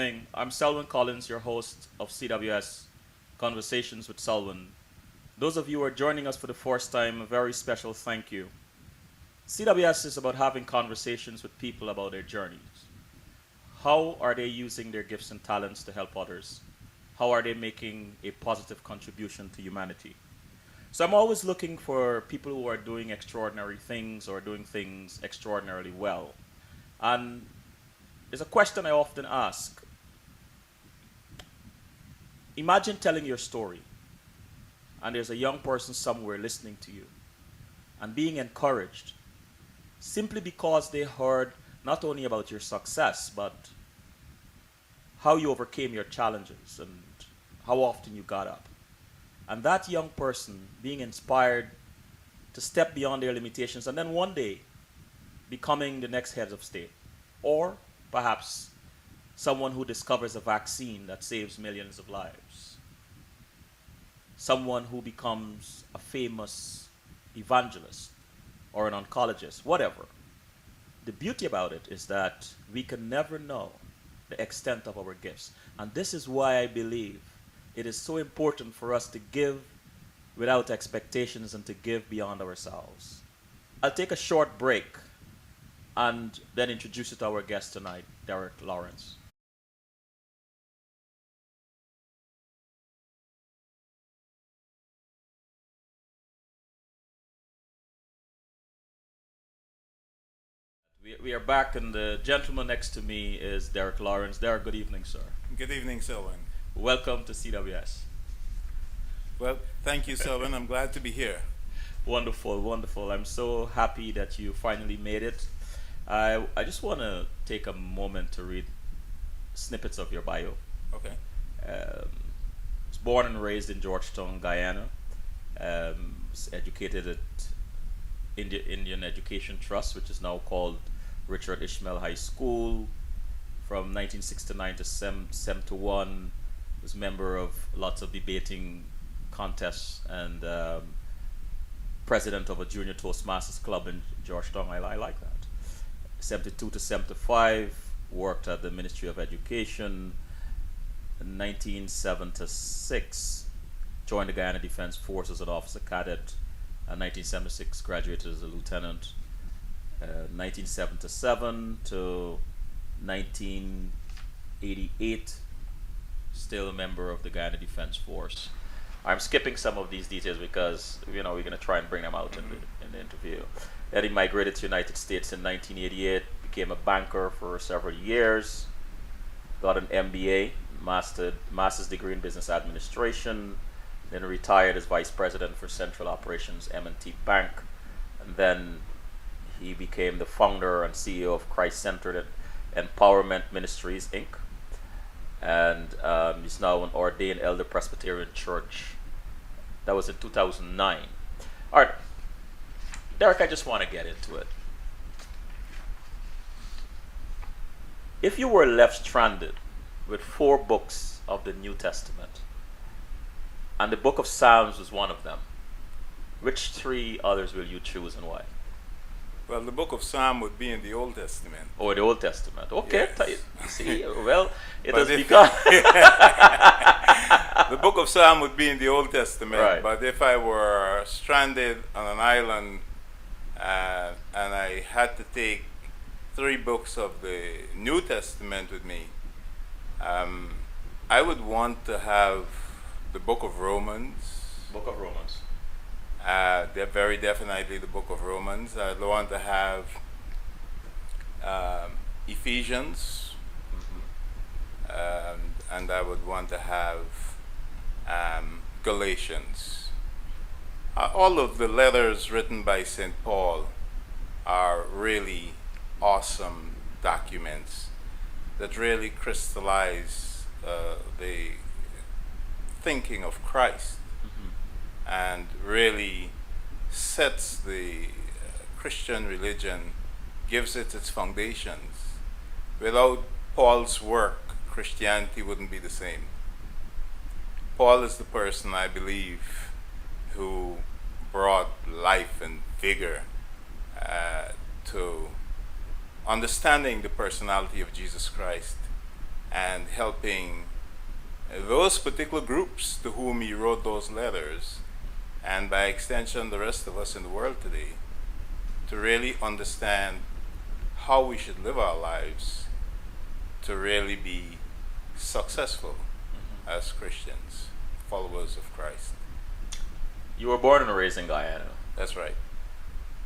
evening. I'm Selwyn Collins, your host of CWS Conversations with Selwyn. Those of you who are joining us for the first time, a very special thank you. CWS is about having conversations with people about their journeys. How are they using their gifts and talents to help others? How are they making a positive contribution to humanity? So I'm always looking for people who are doing extraordinary things or doing things extraordinarily well. And there's a question I often ask. Imagine telling your story, and there's a young person somewhere listening to you and being encouraged simply because they heard not only about your success, but how you overcame your challenges and how often you got up. And that young person being inspired to step beyond their limitations and then one day becoming the next heads of state. Or perhaps someone who discovers a vaccine that saves millions of lives. Someone who becomes a famous evangelist or an oncologist, whatever. The beauty about it is that we can never know the extent of our gifts. And this is why I believe it is so important for us to give without expectations and to give beyond ourselves. I'll take a short break and then introduce you to our guest tonight, Derrick Lawrence. We are back, and the gentleman next to me is Derrick Lawrence. Derrick, good evening, sir. Good evening, Selwyn. Welcome to CWS. Well, thank you, Selwyn. I'm glad to be here. Wonderful, wonderful. I'm so happy that you finally made it. I just want to take a moment to read snippets of your bio. Okay. Was born and raised in Georgetown, Guyana. Was educated at Indian Education Trust, which is now called Richard Ishmael High School. From 1969 to 71, was member of lots of debating contests and president of a junior Toastmasters club in Georgetown. I like that. 72 to 75, worked at the Ministry of Education. In 1976, joined the Guyana Defense Force as an officer cadet. 1976, graduated as a lieutenant. 1977 to 1988, still a member of the Guyana Defense Force. I'm skipping some of these details because we're going to try and bring them out in the interview. Then he migrated to the United States in 1988, became a banker for several years, got an MBA, master's degree in business administration, then retired as vice president for Central Operations M&T Bank, and then he became the founder and CEO of Christ-Centered Empowerment Ministries, Inc. And he's now an ordained elder Presbyterian Church. That was in 2009. All right, Derrick, I just want to get into it. If you were left stranded with 4 books of the New Testament, and the book of Psalms was one of them, which 3 others will you choose and why? Well, the book of Psalm would be in the Old Testament. Or the Old Testament. Okay, Yes. see, well, it But has if- become. The book of Psalm would be in the Old Testament. Right. But if I were stranded on an island and I had to take 3 books of the New Testament with me, I would want to have the book of Romans. Book of Romans. They're very definitely the book of Romans. I'd want to have Ephesians, and I would want to have Galatians. All of the letters written by St. Paul are really awesome documents that really crystallize the thinking of Christ and really sets the Christian religion, gives it its foundations. Without Paul's work, Christianity wouldn't be the same. Paul is the person, I believe, who brought life and vigor to understanding the personality of Jesus Christ and helping those particular groups to whom he wrote those letters, and by extension, the rest of us in the world today, to really understand how we should live our lives to really be successful as Christians, followers of Christ. You were born and raised in Guyana. That's right.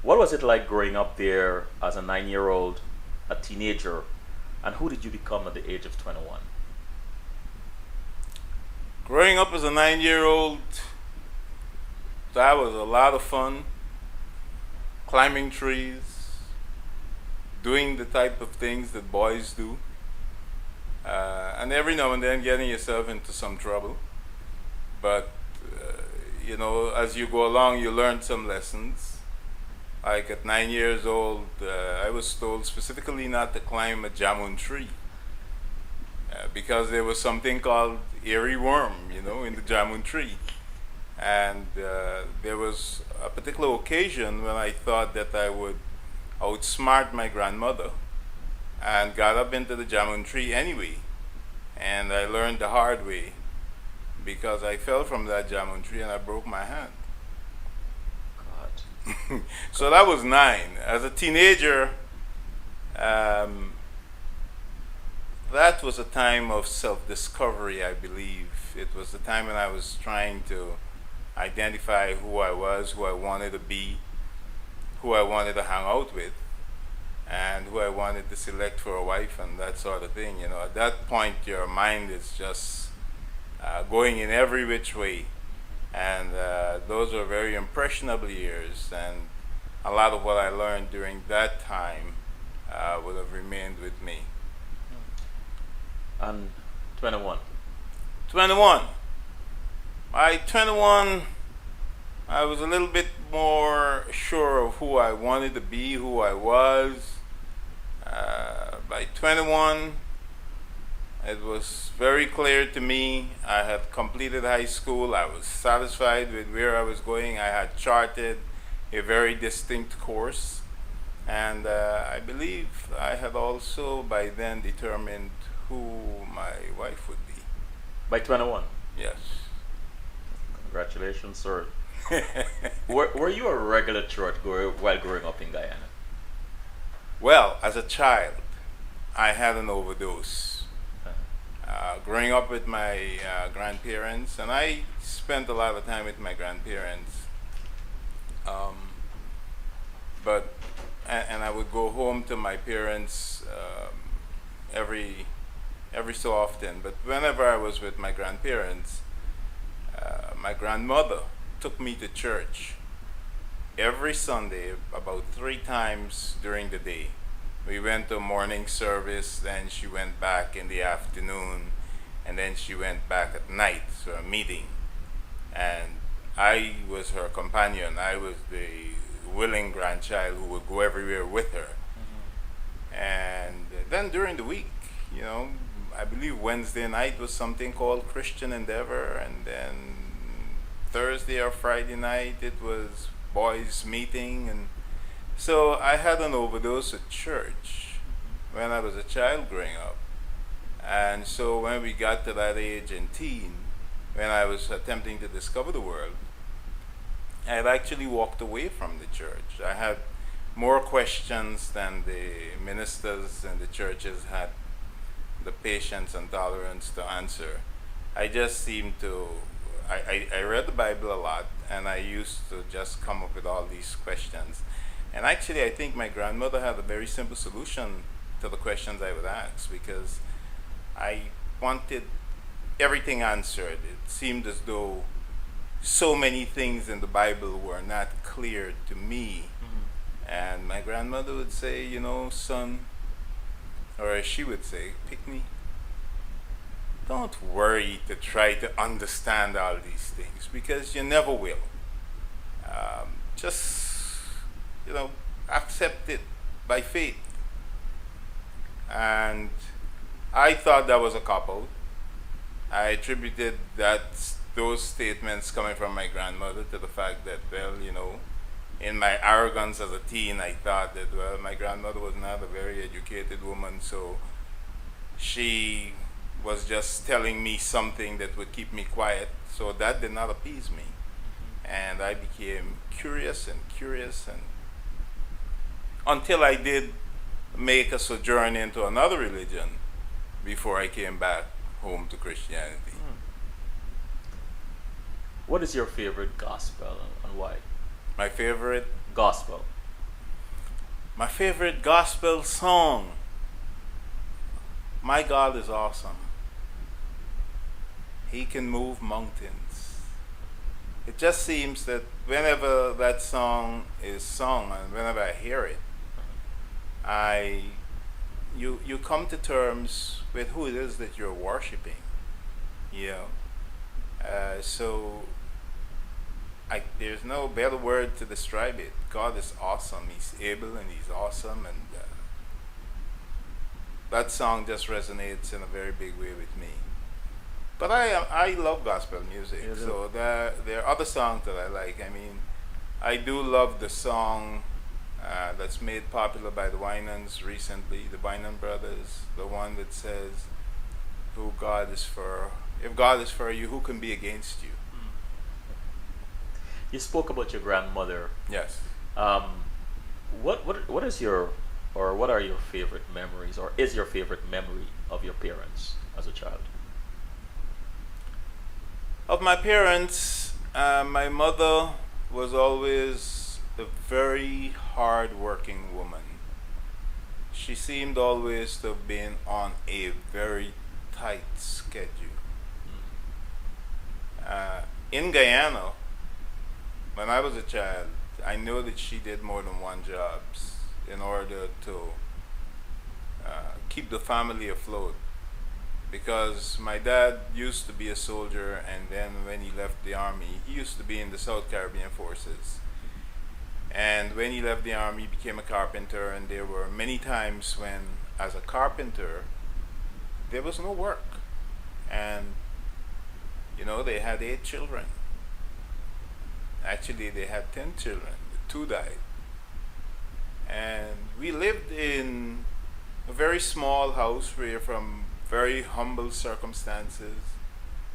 What was it like growing up there as a 9-year-old, a teenager, and who did you become at the age of 21? Growing up as a 9-year-old, that was a lot of fun. Climbing trees, doing the type of things that boys do, and every now and then getting yourself into some trouble. But, as you go along, you learn some lessons. Like at 9 years old, I was told specifically not to climb a jamun tree because there was something called airy worm, in the jamun tree. And there was a particular occasion when I thought that I would outsmart my grandmother and got up into the jamun tree anyway. And I learned the hard way because I fell from that jamun tree and I broke my hand. God. So that was 9. As a teenager, that was a time of self-discovery, I believe. It was the time when I was trying to identify who I was, who I wanted to be, who I wanted to hang out with, and who I wanted to select for a wife and that sort of thing. At that point, your mind is just going in every which way. And those were very impressionable years, and a lot of what I learned during that time would have remained with me. And 21? 21. By 21, I was a little bit more sure of who I wanted to be, who I was. By 21, it was very clear to me. I had completed high school. I was satisfied with where I was going. I had charted a very distinct course. And I believe I had also by then determined who my wife would be. By 21? Yes. Congratulations, sir. were you a regular churchgoer while growing up in Guyana? Well, as a child, I had an overdose. Growing up with my grandparents, and I spent a lot of time with my grandparents. And I would go home to my parents every so often. But whenever I was with my grandparents, my grandmother took me to church every Sunday about 3 times during the day. We went to morning service, then she went back in the afternoon, and then she went back at night for a meeting. And I was her companion. I was the willing grandchild who would go everywhere with her. And then during the week, I believe Wednesday night was something called Christian Endeavor, and then Thursday or Friday night it was boys meeting. And so I had an overdose at church when I was a child growing up. And so when we got to that age in teen, when I was attempting to discover the world, I had actually walked away from the church. I had more questions than the ministers and the churches had the patience and tolerance to answer. I just seemed to, I read the Bible a lot, and I used to just come up with all these questions. And actually, I think my grandmother had a very simple solution to the questions I would ask, because I wanted everything answered. It seemed as though so many things in the Bible were not clear to me. And my grandmother would say, son, or as she would say, pick me. Don't worry to try to understand all these things, because you never will. Just, accept it by faith. And I thought that was a cop-out. I attributed those statements coming from my grandmother to the fact that, in my arrogance as a teen, I thought that, my grandmother was not a very educated woman, so she was just telling me something that would keep me quiet. So that did not appease me. And I became curious, and until I did make a sojourn into another religion before I came back home to Christianity. Mm. What is your favorite gospel and why? My favorite Gospel. my favorite gospel song. My God is awesome. He can move mountains. It just seems that whenever that song is sung and whenever I hear it, I you come to terms with who it is that you're worshiping. You know, so there's no better word to describe it. God is awesome. He's able and He's awesome, and that song just resonates in a very big way with me. But I love gospel music. You do. So there are other songs that I like. I mean, I do love the song that's made popular by the Winans recently, the Winan brothers, the one that says, "Who God is for? If God is for you, who can be against you?" You spoke about your grandmother. Yes. Um, what is your, or what are your favorite memories, or is your favorite memory of your parents as a child? Of my parents, my mother was always a very hard-working woman. She seemed always to have been on a very tight schedule. In Guyana, when I was a child, I know that she did more than one jobs in order to keep the family afloat. Because my dad used to be a soldier, and then when he left the army, he used to be in the South Caribbean Forces. And when he left the army, he became a carpenter, and there were many times when, as a carpenter, there was no work. And, they had 8 children. Actually, they had 10 children. 2 died. And we lived in a very small house. We were from very humble circumstances.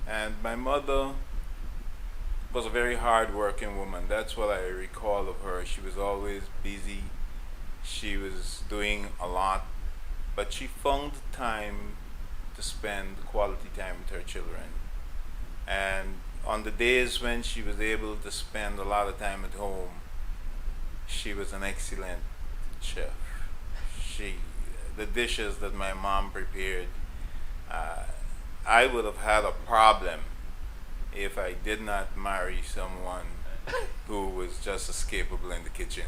And my mother was a very hard-working woman. That's what I recall of her. She was always busy. She was doing a lot. But she found time to spend quality time with her children. And on the days when she was able to spend a lot of time at home, she was an excellent chef. The dishes that my mom prepared, I would have had a problem if I did not marry someone who was just as capable in the kitchen.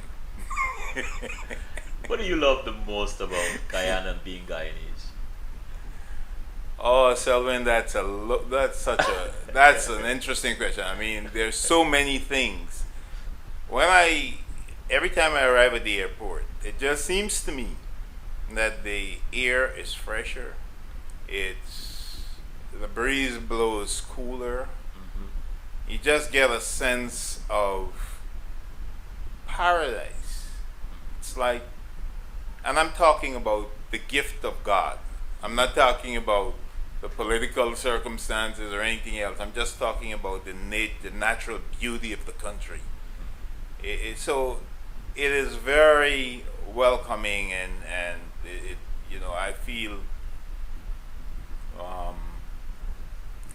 What do you love the most about Guyana and being Guyanese? Oh, Selwyn, that's an interesting question. I mean, there's so many things. Every time I arrive at the airport, it just seems to me that the air is fresher. The breeze blows cooler. Mm-hmm. You just get a sense of paradise. It's like, and I'm talking about the gift of God. I'm not talking about the political circumstances or anything else. I'm just talking about the natural beauty of the country. So it is very welcoming, and I feel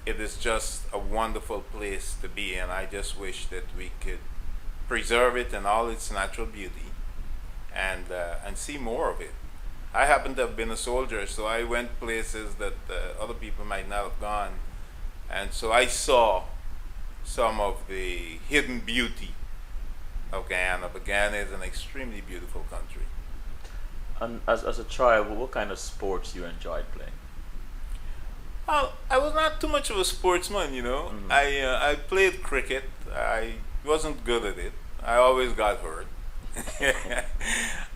it is just a wonderful place to be, and I just wish that we could preserve it in all its natural beauty and see more of it. I happen to have been a soldier, so I went places that other people might not have gone, and so I saw some of the hidden beauty of Guyana. But Guyana is an extremely beautiful country. And as a child, what kind of sports you enjoyed playing? I was not too much of a sportsman, Mhm. I played cricket. I wasn't good at it. I always got hurt.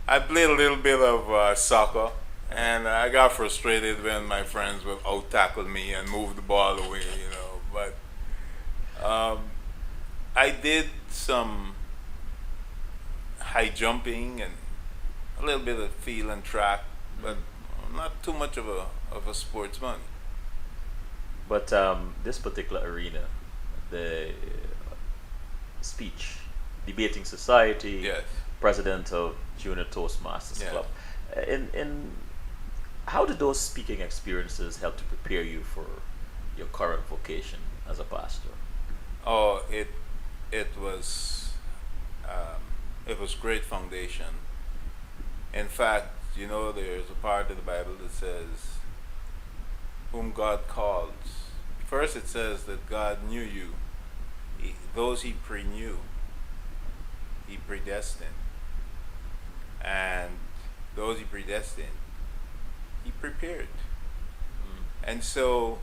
I played a little bit of soccer, and I got frustrated when my friends would out tackle me and move the ball away, But I did some high jumping and a little bit of field and track, but I'm not too much of a sportsman. But this particular arena, the speech, debating society, Yes. president of Junior Toastmasters Yeah. Club. In how did those speaking experiences help to prepare you for your current vocation as a pastor? Oh, it was um, it was great foundation. In fact, there's a part of the Bible that says, "Whom God calls." First, it says that God knew you. Those He pre-knew, He predestined, and those He predestined, He prepared. And so,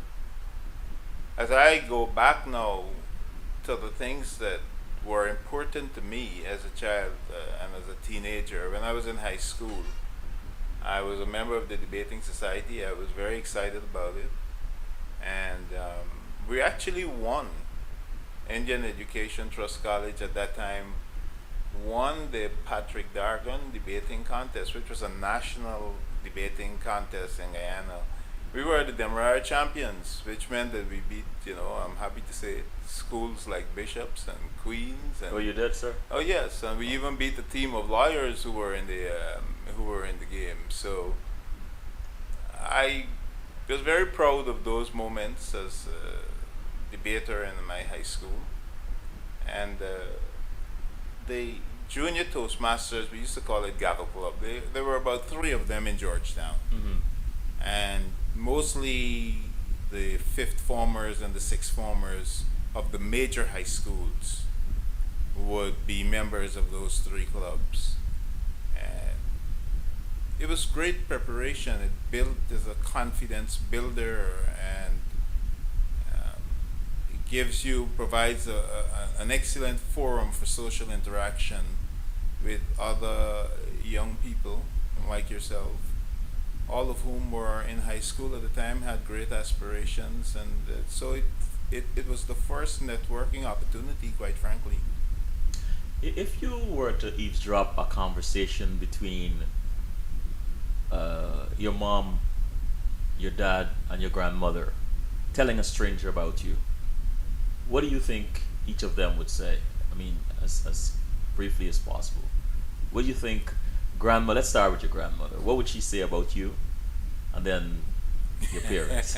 as I go back now to the things that were important to me as a child and as a teenager, when I was in high school, I was a member of the debating society. I was very excited about it, and we actually won. Indian Education Trust College at that time won the Patrick Dargan debating contest, which was a national debating contest in Guyana. We were the Demerara champions, which meant that we beat, I'm happy to say it, schools like Bishops and Queens Oh, and you did, sir? oh yes, and we even beat the team of lawyers who were in the game. So I was very proud of those moments as a debater in my high school, and the junior Toastmasters, we used to call it Gavel Club. There were about three of them in Georgetown, Mm-hmm. and mostly the fifth formers and the sixth formers of the major high schools would be members of those three clubs. And it was great preparation. It built as a confidence builder, and um, it provides an excellent forum for social interaction with other young people like yourself, all of whom were in high school at the time, had great aspirations, and so it was the first networking opportunity, quite frankly. If you were to eavesdrop a conversation between your mom, your dad, and your grandmother, telling a stranger about you, what do you think each of them would say? I mean, as briefly as possible. What do you think, grandma? Let's start with your grandmother. What would she say about you, and then your parents?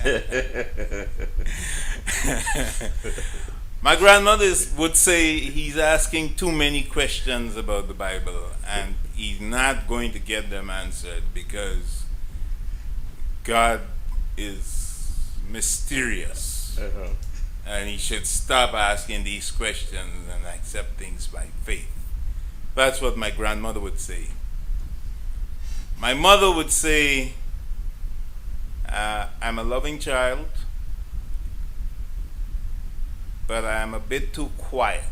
My grandmother would say he's asking too many questions about the Bible, and he's not going to get them answered because God is mysterious, Uh-huh. and he should stop asking these questions and accept things by faith. That's what my grandmother would say. My mother would say, I'm a loving child, but I am a bit too quiet.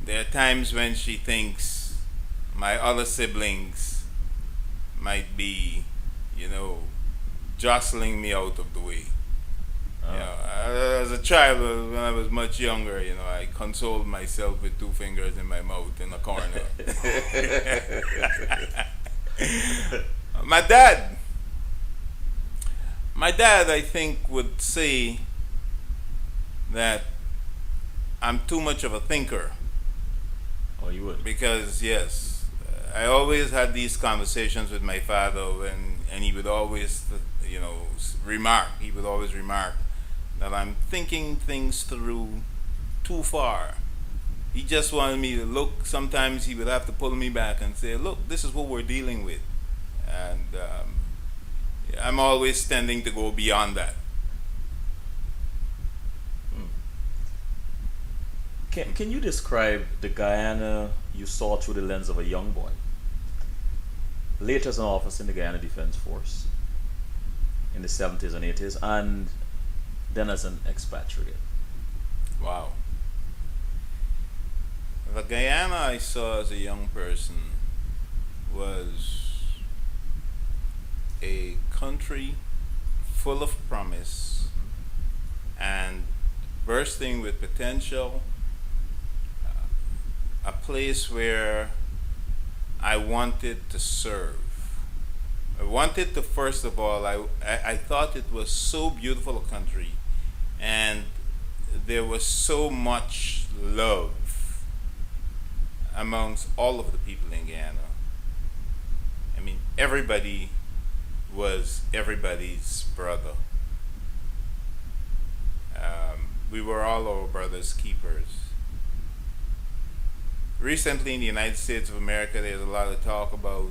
There are times when she thinks my other siblings might be, jostling me out of the way. As a child, when I was much younger, I consoled myself with two fingers in my mouth in a corner. My dad, I think, would say that I'm too much of a thinker Oh, you would. because, yes, I always had these conversations with my father, and he would always, remark. He would always remark that I'm thinking things through too far. He just wanted me to look. Sometimes he would have to pull me back and say, "Look, this is what we're dealing with," and I'm always tending to go beyond that. Can you describe the Guyana you saw through the lens of a young boy? Later as an officer in the Guyana Defense Force in the 70s and 80s, and then as an expatriate. Wow. The Guyana I saw as a young person was a country full of promise and bursting with potential, a place where I wanted to serve, I wanted to, first of all, I thought it was so beautiful a country, and there was so much love amongst all of the people in Guyana. I mean, everybody was everybody's brother. We were all our brother's keepers. Recently, in the United States of America, there's a lot of talk about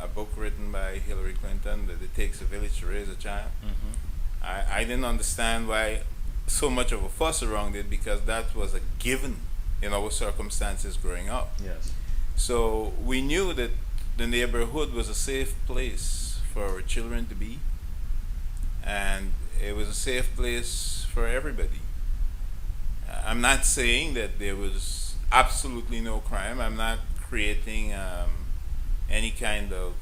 a book written by Hillary Clinton that it takes a village to raise a child. I didn't understand why so much of a fuss around it, because that was a given in our circumstances growing up. Yes. So we knew that the neighborhood was a safe place for our children to be, and it was a safe place for everybody. I'm not saying that there was absolutely no crime. I'm not creating any kind of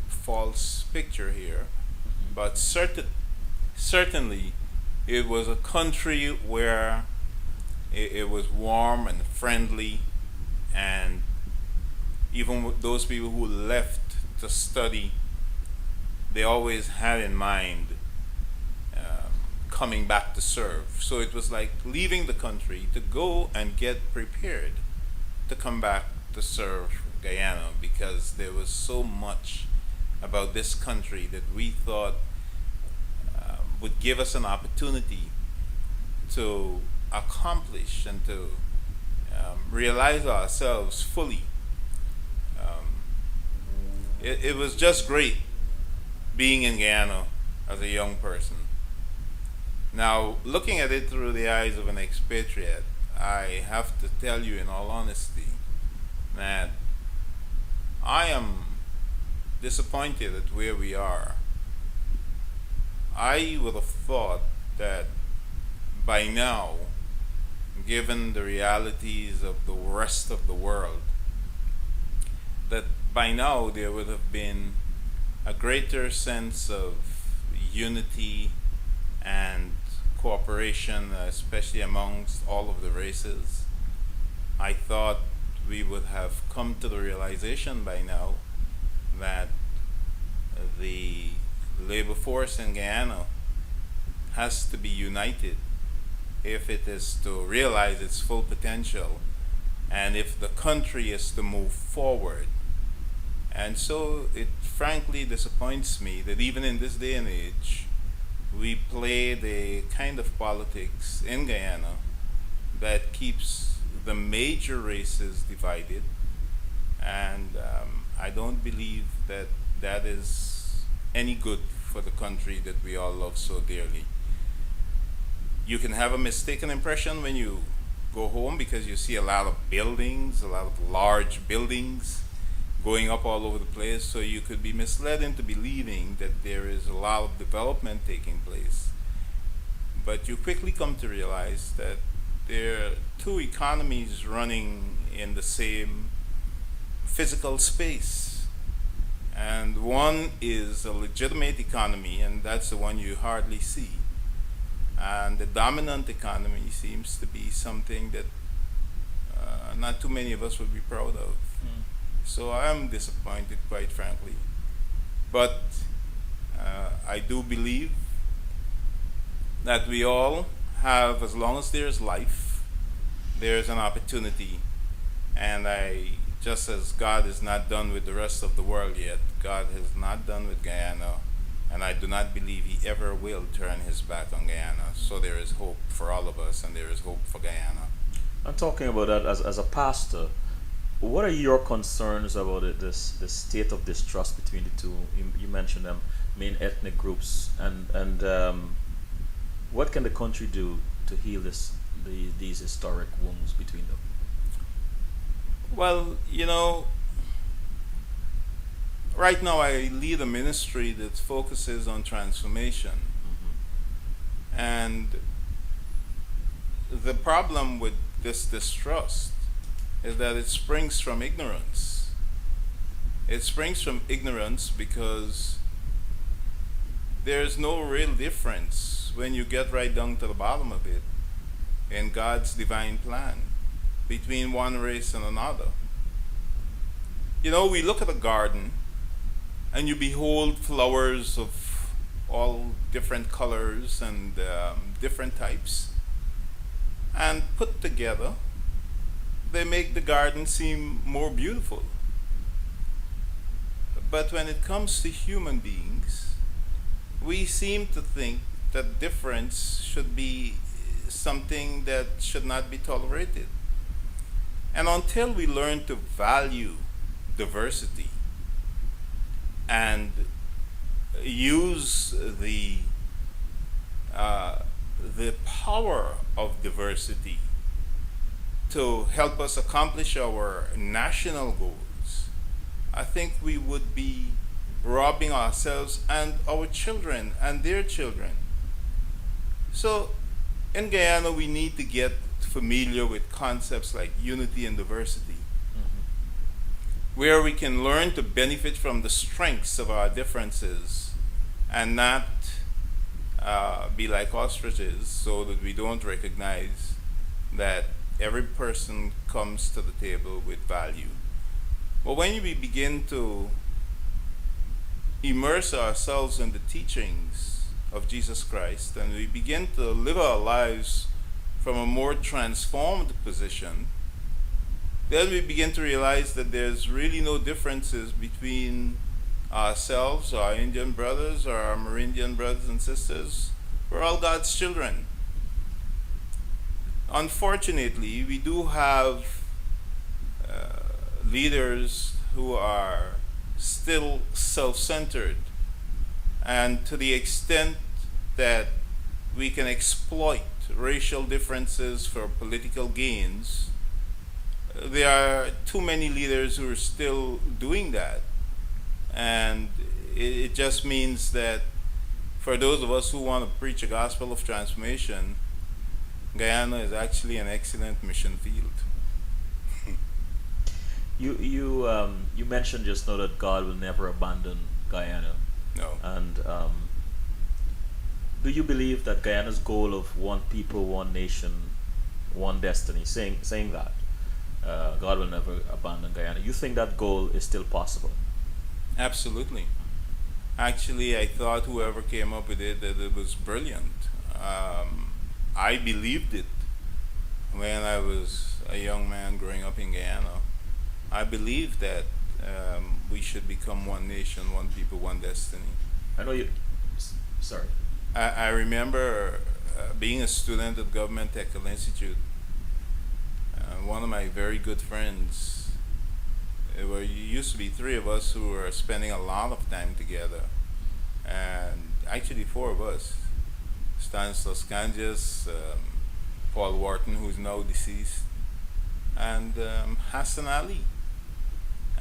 false picture here, but certainly it was a country where it was warm and friendly, and even with those people who left to study, they always had in mind coming back to serve. So it was like leaving the country to go and get prepared to come back to serve Guyana, because there was so much about this country that we thought would give us an opportunity to accomplish and to realize ourselves fully. It was just great being in Guyana as a young person. Now, looking at it through the eyes of an expatriate, I have to tell you in all honesty that I am disappointed at where we are. I would have thought that by now, given the realities of the rest of the world, that by now there would have been a greater sense of unity and cooperation, especially amongst all of the races. I thought we would have come to the realization by now that the labor force in Guyana has to be united if it is to realize its full potential and if the country is to move forward. And so it frankly disappoints me that even in this day and age, we play the kind of politics in Guyana that keeps the major races divided, and I don't believe that that is any good for the country that we all love so dearly. You can have a mistaken impression when you go home because you see a lot of buildings, a lot of large buildings going up all over the place, so you could be misled into believing that there is a lot of development taking place. But you quickly come to realize that there are two economies running in the same physical space. And one is a legitimate economy, and that's the one you hardly see. And the dominant economy seems to be something that not too many of us would be proud of. So I'm disappointed, quite frankly. But I do believe that we all have, as long as there's life, there's an opportunity. And just as God is not done with the rest of the world yet, God has not done with Guyana, and I do not believe He ever will turn His back on Guyana. So there is hope for all of us, and there is hope for Guyana. I'm talking about that as a pastor. What are your concerns about it, this state of distrust between the two? You mentioned them, main ethnic groups, and what can the country do to heal these historic wounds between them? Well, right now I lead a ministry that focuses on transformation. And the problem with this distrust is that it springs from ignorance. It springs from ignorance because there's no real difference when you get right down to the bottom of it in God's divine plan between one race and another. We look at a garden and you behold flowers of all different colors and different types, and put together, they make the garden seem more beautiful. But when it comes to human beings, we seem to think that difference should be something that should not be tolerated. And until we learn to value diversity and use the power of diversity to help us accomplish our national goals, I think we would be robbing ourselves and our children and their children. So in Guyana, we need to get familiar with concepts like unity and diversity, where we can learn to benefit from the strengths of our differences and not be like ostriches, so that we don't recognize that every person comes to the table with value. But when we begin to immerse ourselves in the teachings of Jesus Christ and we begin to live our lives from a more transformed position, then we begin to realize that there's really no differences between ourselves, our Indian brothers, or our Amerindian brothers and sisters. We're all God's children. Unfortunately, we do have leaders who are still self-centered, and to the extent that we can exploit racial differences for political gains, there are too many leaders who are still doing that. And it just means that for those of us who want to preach a gospel of transformation, Guyana is actually an excellent mission field. You mentioned just now that God will never abandon Guyana. No. And do you believe that Guyana's goal of one people, one nation, one destiny, saying that God will never abandon Guyana, you think that goal is still possible? Absolutely. Actually, I thought whoever came up with it, that it was brilliant. I believed it when I was a young man growing up in Guyana. I believed that we should become one nation, one people, one destiny. I know you. Sorry. I remember being a student at Government Technical Institute. One of my very good friends, used to be three of us who were spending a lot of time together, and actually four of us: Stanislas Kanjas, Paul Wharton, who's now deceased, and Hassan Ali.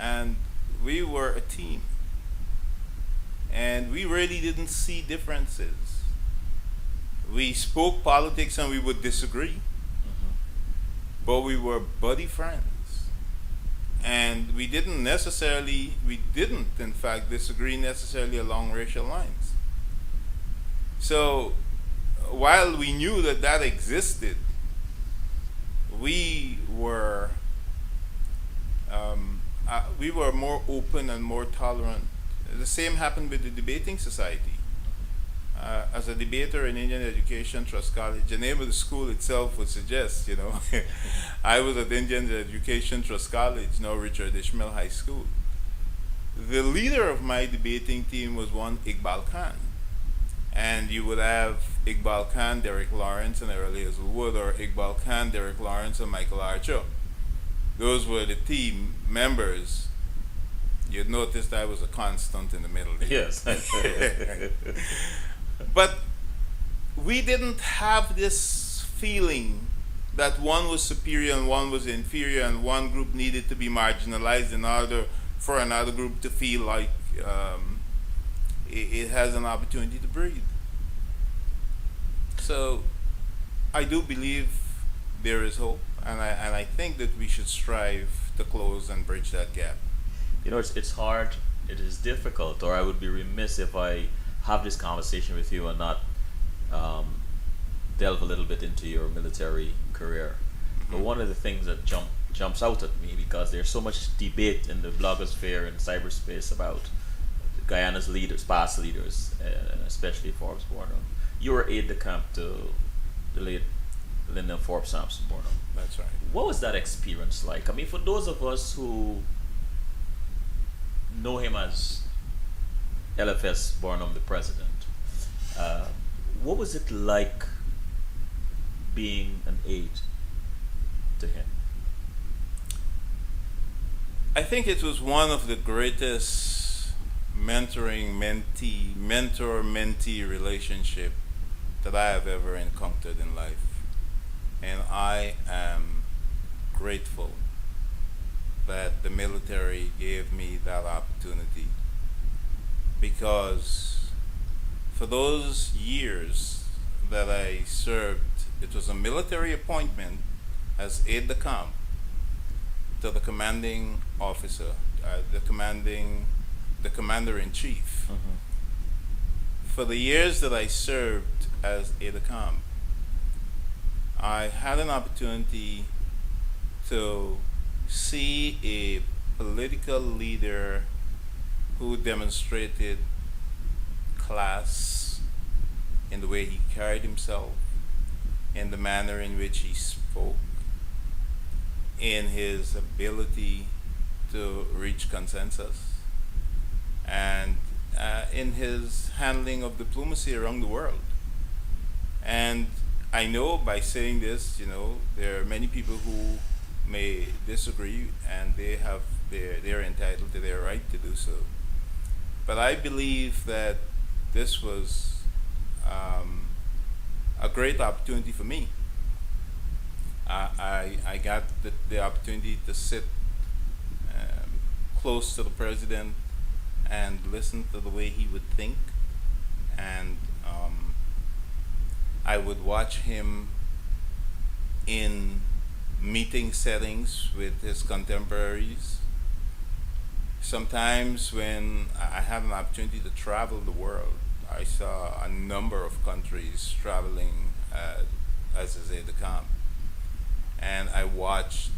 And we were a team, and we really didn't see differences. We spoke politics and we would disagree, but we were buddy friends, and we didn't in fact disagree necessarily along racial lines. So while we knew that that existed, we were more open and more tolerant. The same happened with the debating society. As a debater in Indian Education Trust College, the name of the school itself would suggest, I was at Indian Education Trust College, now Richard Ishmael High School. The leader of my debating team was one Iqbal Khan. And you would have Iqbal Khan, Derrick Lawrence, and Early Hazelwood, or Iqbal Khan, Derrick Lawrence, and Michael Archer. Those were the team members. You'd notice I was a constant in the middle there. Yes. But we didn't have this feeling that one was superior and one was inferior, and one group needed to be marginalized in order for another group to feel like it has an opportunity to breathe. So I do believe there is hope, and I think that we should strive to close and bridge that gap. It's hard, it is difficult, or I would be remiss if I have this conversation with you and not delve a little bit into your military career. But one of the things that jumps out at me, because there's so much debate in the blogosphere and cyberspace about Guyana's leaders, past leaders, especially Forbes Burnham. You were aide de camp to the late Lyndon Forbes Sampson Burnham. That's right. What was that experience like? I mean, for those of us who know him as LFS Burnham, the president, uh, what was it like being an aide to him? I think it was one of the greatest mentor-mentee relationship that I have ever encountered in life. And I am grateful that the military gave me that opportunity, because for those years that I served, it was a military appointment as aide de camp to the commanding officer, the commander in chief. For the years that I served as aide de camp, I had an opportunity to see a political leader who demonstrated class in the way he carried himself, in the manner in which he spoke, in his ability to reach consensus, and in his handling of diplomacy around the world. And I know by saying this, there are many people who may disagree, and they're entitled to their right to do so. But I believe that this was a great opportunity for me. I got the opportunity to sit close to the president and listen to the way he would think, and I would watch him in meeting settings with his contemporaries. Sometimes when I had an opportunity to travel the world, I saw a number of countries traveling as his aide de camp. And I watched,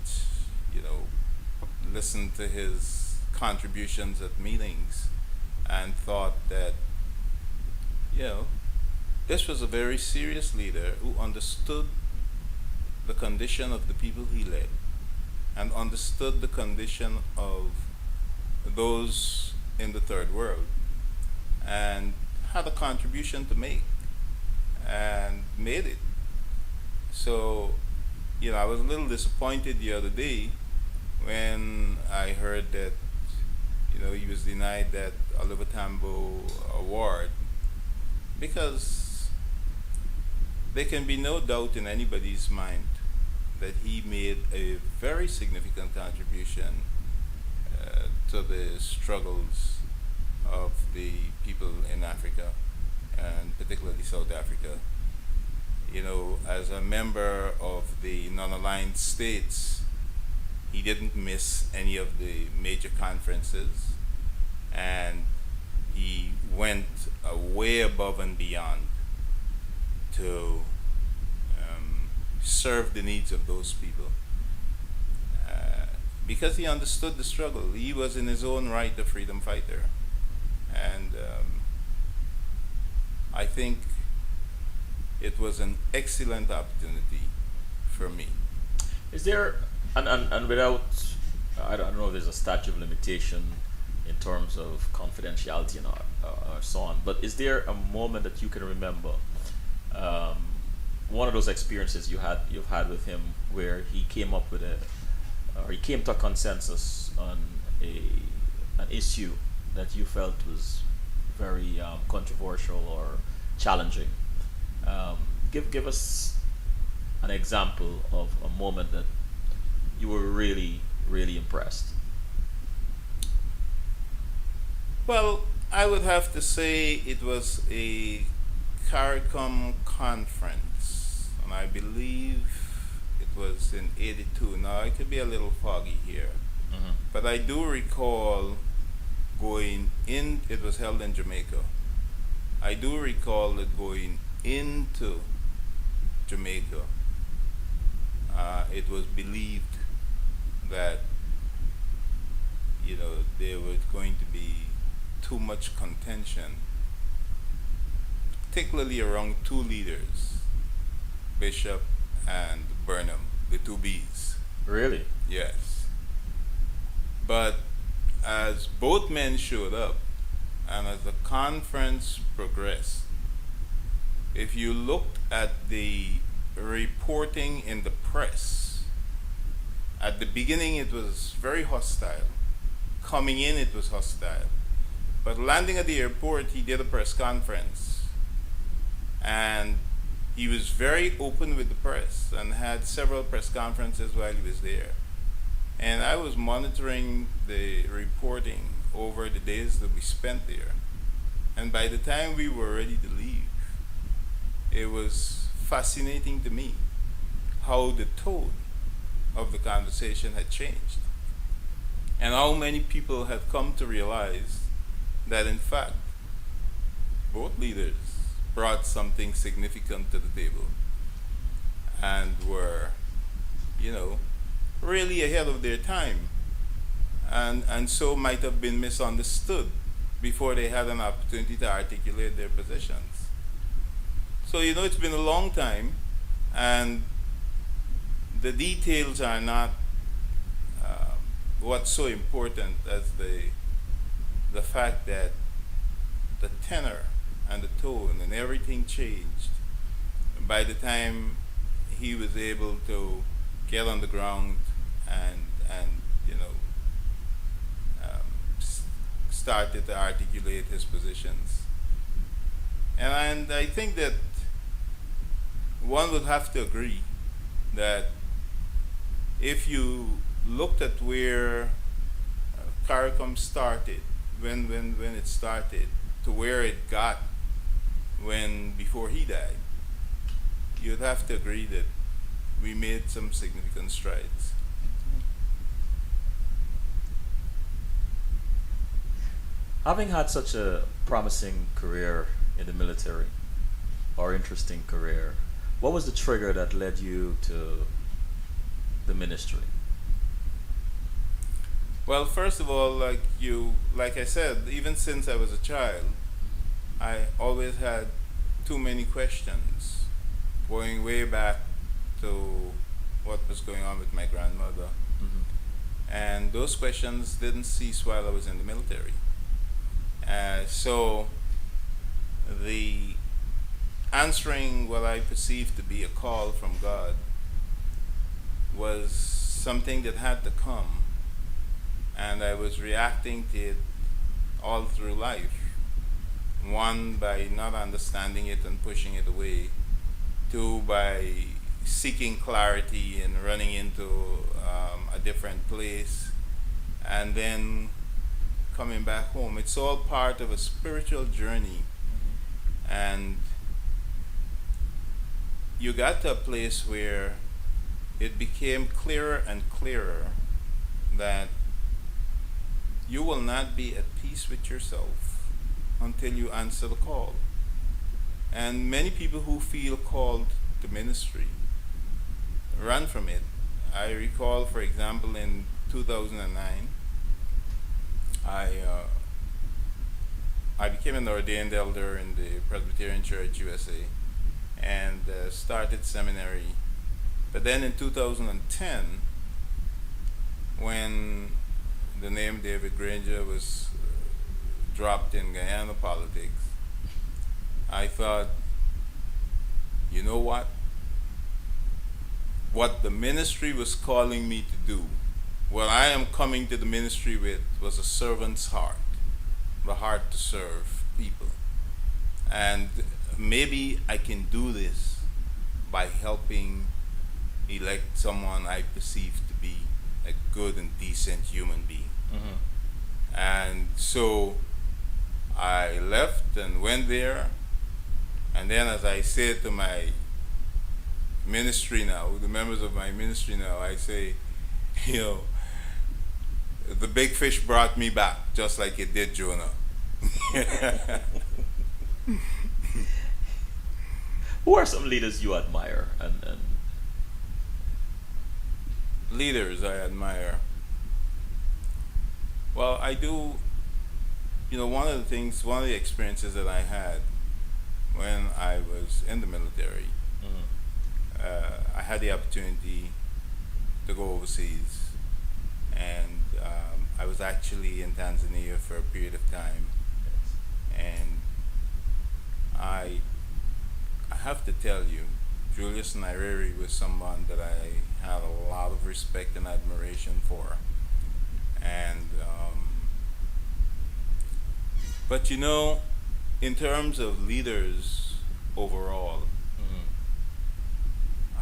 listened to his contributions at meetings, and thought that, this was a very serious leader who understood the condition of the people he led, and understood the condition of those in the third world, and had a contribution to make, and made it. So, I was a little disappointed the other day when I heard that, he was denied that Oliver Tambo award, because there can be no doubt in anybody's mind that he made a very significant contribution to the struggles of the people in Africa, and particularly South Africa. As a member of the non-aligned states, he didn't miss any of the major conferences, and he went way above and beyond to serve the needs of those people, because he understood the struggle. He was in his own right a freedom fighter, and I think it was an excellent opportunity for me. Is there, and without, I don't know if there's a statute of limitation in terms of confidentiality and or so on, but is there a moment that you can remember, one of those experiences you've had with him, where he came up with he came to a consensus on an issue that you felt was very controversial or challenging? Give us an example of a moment that you were really, really impressed. Well, I would have to say it was a CARICOM conference, and I believe it was in '82. Now, it could be a little foggy here, but I do recall going in, it was held in Jamaica. I do recall it going into Jamaica. It was believed that, there was going to be too much contention, particularly around two leaders, Bishop and Burnham, the two B's. Really? Yes. But as both men showed up, and as the conference progressed, if you looked at the reporting in the press, at the beginning it was very hostile. Coming in it was hostile. But landing at the airport, he did a press conference. And he was very open with the press and had several press conferences while he was there. And I was monitoring the reporting over the days that we spent there. And by the time we were ready to leave, it was fascinating to me how the tone of the conversation had changed. And how many people had come to realize that in fact, both leaders brought something significant to the table and were, really ahead of their time, and so might have been misunderstood before they had an opportunity to articulate their positions. So, it's been a long time, and the details are not what's so important as the fact that the tenor and the tone and everything changed by the time he was able to get on the ground and started to articulate his positions. And I think that one would have to agree that if you looked at where CARICOM started, when it started, to where it got before he died, you'd have to agree that we made some significant strides. Having had such a promising career in the military, or interesting career, what was the trigger that led you to the ministry? Well, first of all, like I said, even since I was a child, I always had too many questions, going way back to what was going on with my grandmother. Mm-hmm. And those questions didn't cease while I was in the military. So the answering what I perceived to be a call from God was something that had to come, and I was reacting to it all through life. One, by not understanding it and pushing it away. Two, by seeking clarity and running into a different place, and then coming back home. It's all part of a spiritual journey. Mm-hmm. And you got to a place where it became clearer and clearer that you will not be at peace with yourself until you answer the call. And many people who feel called to ministry run from it. I recall, for example, in 2009, I became an ordained elder in the Presbyterian Church USA and started seminary. But then in 2010, when the name David Granger was dropped in Guyana politics, I thought, you know what? What the ministry was calling me to do, what I am coming to the ministry with, was a servant's heart, the heart to serve people. And maybe I can do this by helping elect someone I perceive to be a good and decent human being. Mm-hmm. And so I left and went there. And then, as I said to my ministry now, the members of my ministry now, I say, the big fish brought me back, just like it did Jonah. Who are some leaders you admire? And leaders I admire. Well, I do one of the experiences that I had when I was in the military, Mm-hmm. I had the opportunity to go overseas, and I was actually in Tanzania for a period of time, Yes. and I I have to tell you, Julius Nyerere was someone that I had a lot of respect and admiration for, and but in terms of leaders overall, Mm-hmm.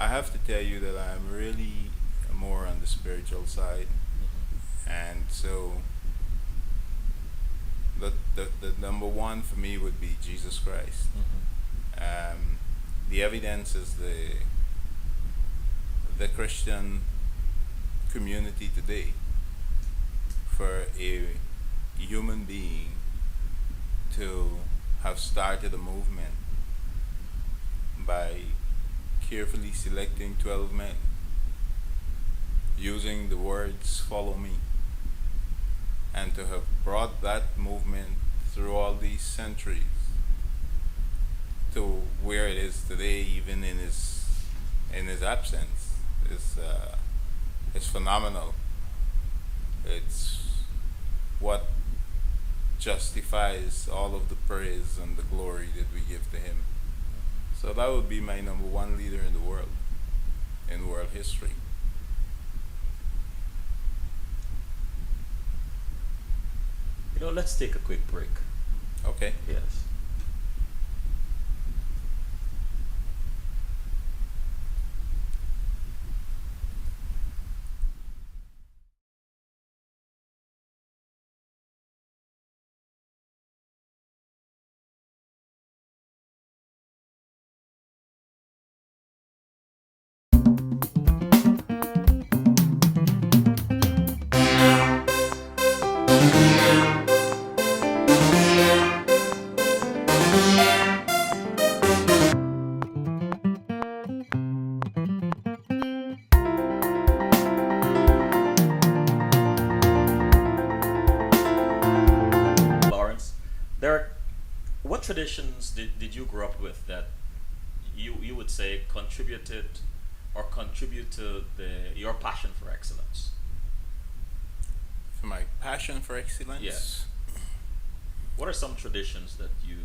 I have to tell you that I'm really more on the spiritual side, Mm-hmm. and so the number one for me would be Jesus Christ. Mm-hmm. Um, the evidence is the Christian community today for a human being to have started a movement by carefully selecting 12 men using the words follow me, and to have brought that movement through all these centuries to where it is today, even in his absence, is phenomenal. It's what justifies all of the praise and the glory that we give to him. So that would be my number one leader in the world, in world history. Let's take a quick break. Okay. Yes. Lawrence, Derek, what traditions did you grow up with that you would say contributed or contribute to your passion for excellence? For my passion for excellence, Yes. What are some traditions that you?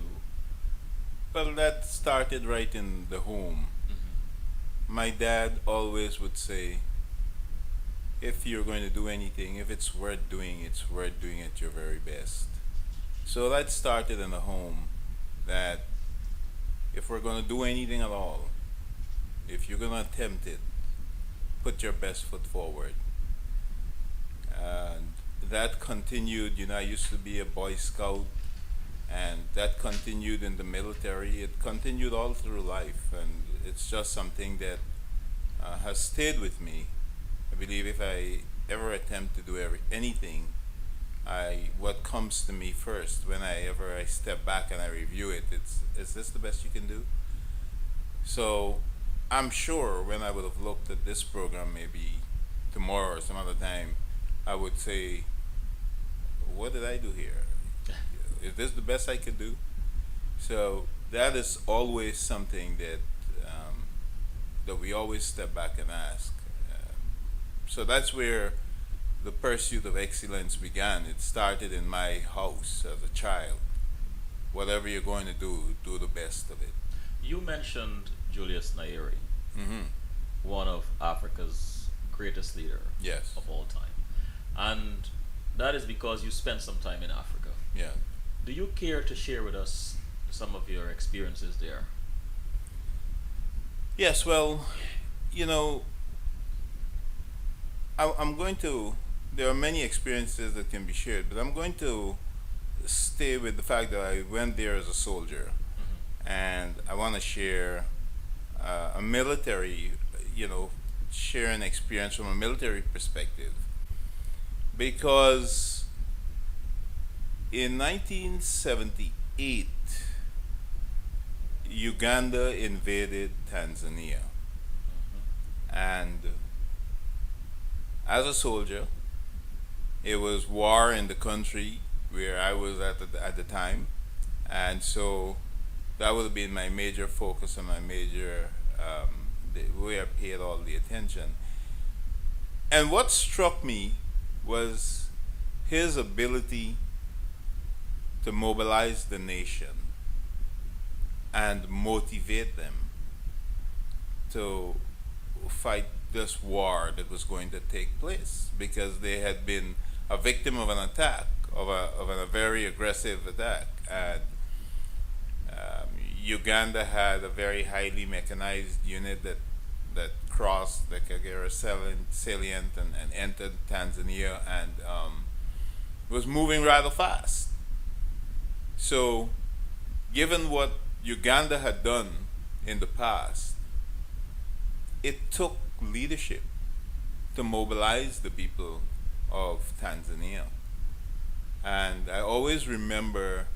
well, that started right in the home. Mhm. My dad always would say, if you're going to do anything, if it's worth doing at your very best. So that started in the home, that if we're going to do anything at all, if you're going to attempt it, put your best foot forward. And that continued. I used to be a Boy Scout, and that continued in the military. It continued all through life, and it's just something that has stayed with me. I believe if I ever attempt to do anything, I what comes to me first when I step back and I review it, it's is this the best you can do? So I'm sure when I would have looked at this program maybe tomorrow or some other time, I would say, what did I do here? Is this the best I could do? So that is always something that we always step back and ask. So that's where the pursuit of excellence began. It started in my house as a child. Whatever you're going to do the best of it. You mentioned Julius Nyerere, Hmm. one of Africa's greatest leader Yes. of all time, and that is because you spent some time in Africa. Yeah. Do you care to share with us some of your experiences there? Yes. Well, you know, I'm going to. There are many experiences that can be shared, but I'm going to stay with the fact that I went there as a soldier, Hmm. and I want to share a military, share an experience from a military perspective, because in 1978, Uganda invaded Tanzania, and as a soldier, it was war in the country, where I was at the time, and so that would have been my major focus and my major the way I paid all the attention. And what struck me was his ability to mobilize the nation and motivate them to fight this war that was going to take place because they had been a victim of an attack, of a very aggressive attack. And Uganda had a very highly mechanized unit that crossed the Kagera salient and entered Tanzania and was moving rather fast. So, given what Uganda had done in the past, it took leadership to mobilize the people of Tanzania. And I always remember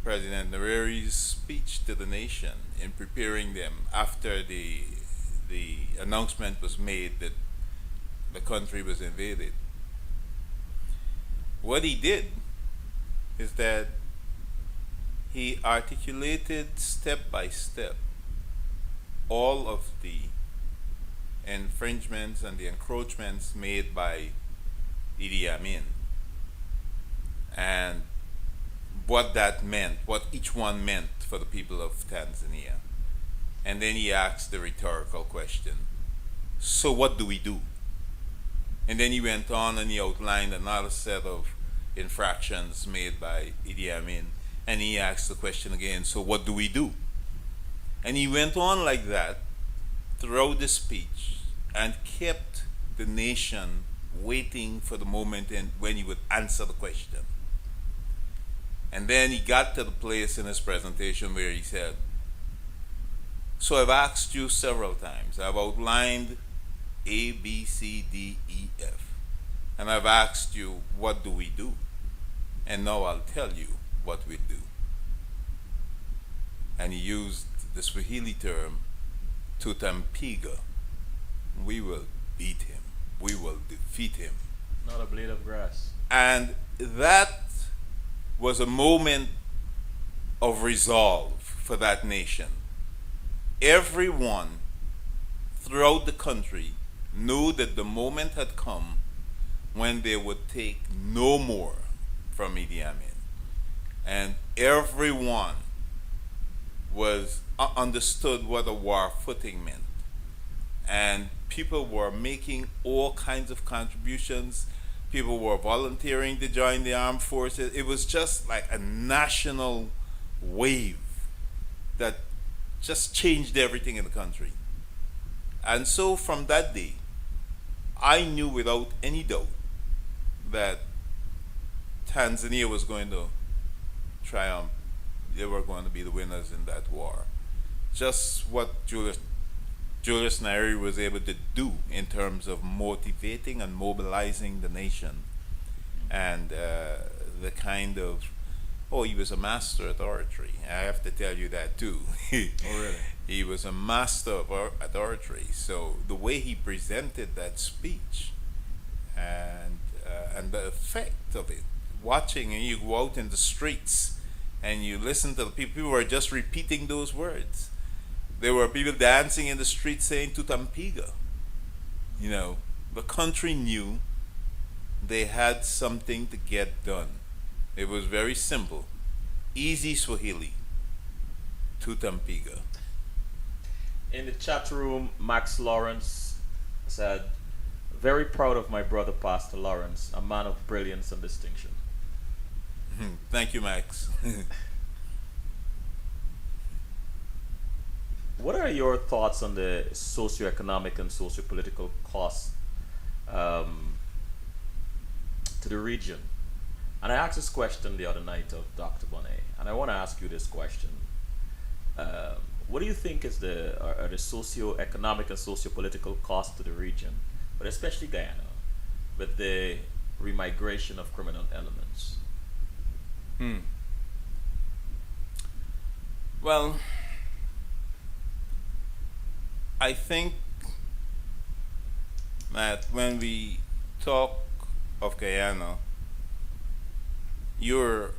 President Nyereri's speech to the nation in preparing them after the announcement was made that the country was invaded. What he did is that he articulated step by step all of the infringements and the encroachments made by Idi Amin and what that meant, what each one meant for the people of Tanzania. And then he asked the rhetorical question, so what do we do? And then he went on and he outlined another set of infractions made by Idi Amin. And he asked the question again, so what do we do? And he went on like that throughout the speech and kept the nation waiting for the moment when he would answer the question. And then he got to the place in his presentation where he said, so I've asked you several times. I've outlined A, B, C, D, E, F. And I've asked you, what do we do? And now I'll tell you what we do. And he used the Swahili term, tutampiga. We will beat him. We will defeat him. Not a blade of grass. And that was a moment of resolve for that nation. Everyone throughout the country knew that the moment had come when they would take no more from Idi Amin. And everyone was understood what a war footing meant. And people were making all kinds of contributions. People were volunteering to join the armed forces. It was just like a national wave that just changed everything in the country. And so from that day, I knew without any doubt that Tanzania was going to triumph. They were going to be the winners in that war. Just what Julius Nyerere was able to do in terms of motivating and mobilizing the nation, and the kind of, oh, he was a master at oratory. I have to tell you that too. Oh, really? He was a master at oratory. So the way he presented that speech, and the effect of it, watching, and you go out in the streets and you listen to the people who are just repeating those words. There were people dancing in the streets saying tutampiga. You know, the country knew they had something to get done. It was very simple. Easy Swahili. Tutampiga. In the chat room, Max Lawrence said, very proud of my brother, Pastor Lawrence, a man of brilliance and distinction. Thank you, Max. What are your thoughts on the socioeconomic and sociopolitical costs to the region? And I asked this question the other night of Dr. Bonet, and I want to ask you this question. What do you think is are the socioeconomic and sociopolitical costs to the region, but especially Guyana, with the remigration of criminal elements? Well, I think that when we talk of Guyana, you're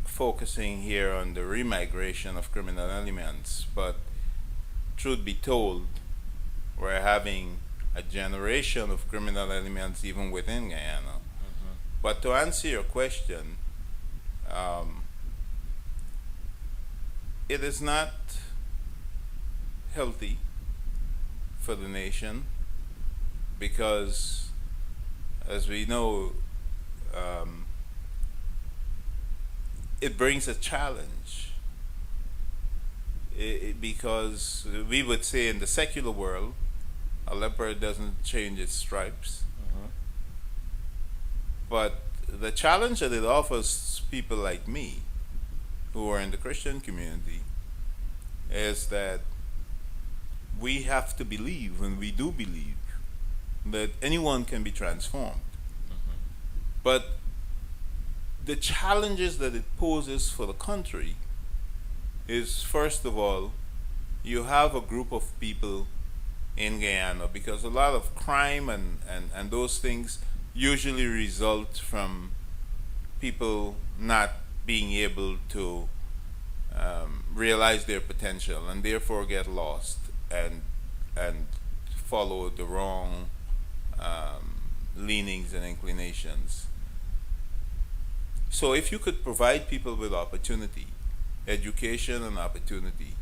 focusing here on the remigration of criminal elements, but truth be told, we're having a generation of criminal elements even within Guyana. But to answer your question, um, it is not healthy for the nation because, as we know, um, it brings a challenge. Because we would say in the secular world, a leopard doesn't change its stripes. But the challenge that it offers people like me, who are in the Christian community, is that we have to believe, and we do believe, that anyone can be transformed. But the challenges that it poses for the country is, first of all, you have a group of people in Guyana, because a lot of crime and those things usually result from people not being able to realize their potential and therefore get lost and follow the wrong leanings and inclinations. So if you could provide people with opportunity, education and opportunity,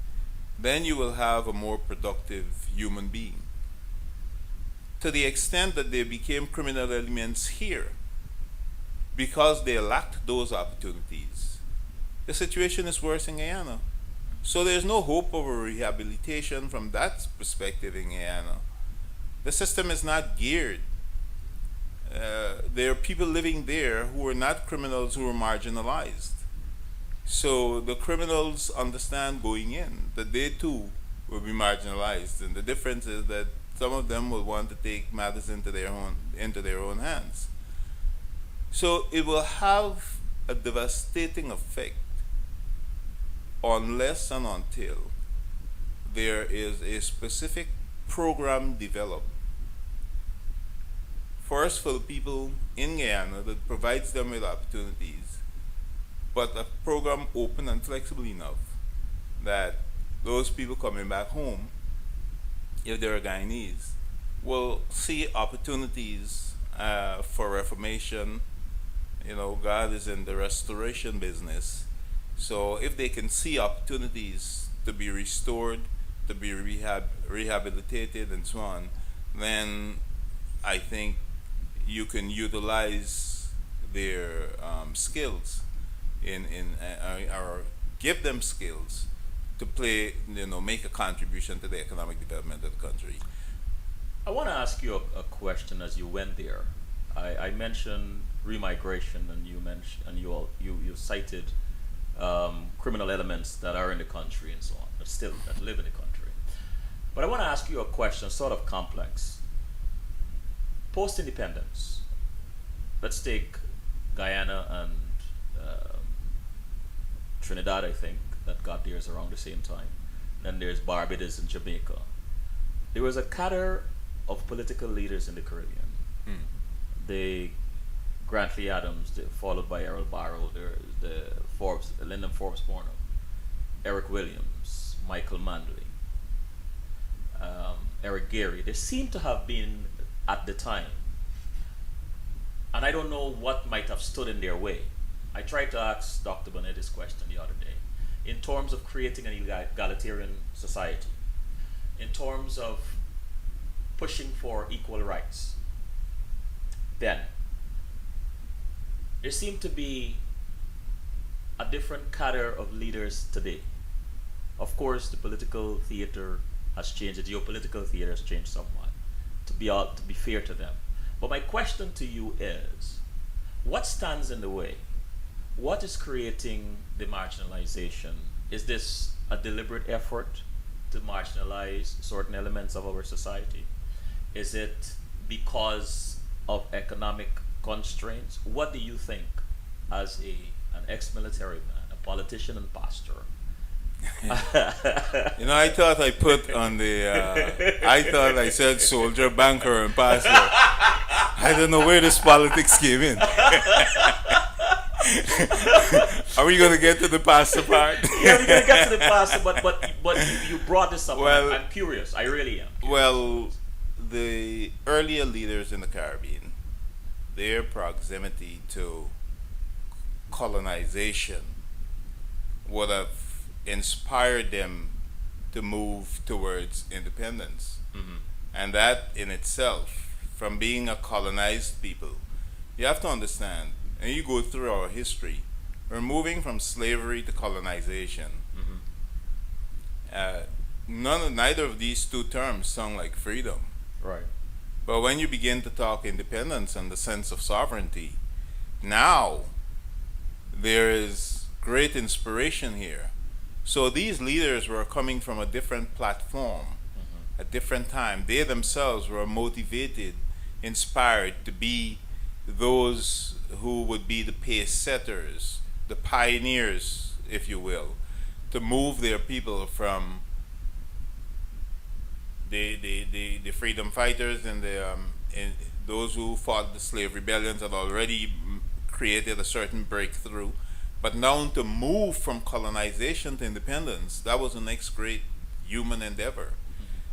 then you will have a more productive human being. To the extent that they became criminal elements here because they lacked those opportunities, the situation is worse in Guyana. So there's no hope of a rehabilitation from that perspective in Guyana. The system is not geared. There are people living there who are not criminals, who are marginalized. So the criminals understand going in that they too will be marginalized, and the difference is that some of them will want to take matters into their own hands. So it will have a devastating effect unless and until there is a specific program developed, first for the people in Guyana, that provides them with opportunities, but a program open and flexible enough that those people coming back home, if they're Guyanese, will see opportunities for reformation. You know, God is in the restoration business. So if they can see opportunities to be restored, to be rehabilitated and so on, then I think you can utilize their skills or give them skills to play, make a contribution to the economic development of the country. I want to ask you a question as you went there. I mentioned remigration, and you mentioned, and you cited criminal elements that are in the country and so on, that live in the country. But I want to ask you a question, sort of complex. Post-independence, let's take Guyana and Trinidad, I think, that got theirs around the same time. Then there's Barbados and Jamaica. There was a cadre of political leaders in the Caribbean. The Grantley Adams, followed by Errol Barrow, the Lyndon Forbes Bourne, Eric Williams, Michael Manley, Eric Gary. They seem to have been, at the time, and I don't know what might have stood in their way. I tried to ask Dr. Bonet this question the other day, in terms of creating an egalitarian society, in terms of pushing for equal rights. Then, there seemed to be a different cadre of leaders today. Of course, the political theater has changed, the geopolitical theater has changed somewhat, to be fair to them. But my question to you is, what stands in the way? What is creating the marginalization? Is this a deliberate effort to marginalize certain elements of our society? Is it because of economic constraints? What do you think, as an ex-military man, a politician and pastor? I thought I put on I thought I said soldier, banker, and pastor. I don't know where this politics came in. Are we going to get to the pastor part? Yeah, we're gonna get to the pastor, but you brought this up. And Well, I'm curious. I really am. Curious. well, the earlier leaders in the Caribbean, their proximity to colonization would have inspired them to move towards independence. Mhm. And that in itself, from being a colonized people, you have to understand, and you go through our history, we're moving from slavery to colonization. Mhm. Neither of these two terms sound like freedom. Right. But when you begin to talk independence and the sense of sovereignty, now there is great inspiration here. So these leaders were coming from a different platform, a different time. They themselves were motivated, inspired to be those who would be the pace setters, the pioneers, if you will, to move their people from the freedom fighters and those who fought the slave rebellions had already created a certain breakthrough. But now to move from colonization to independence, that was the next great human endeavor.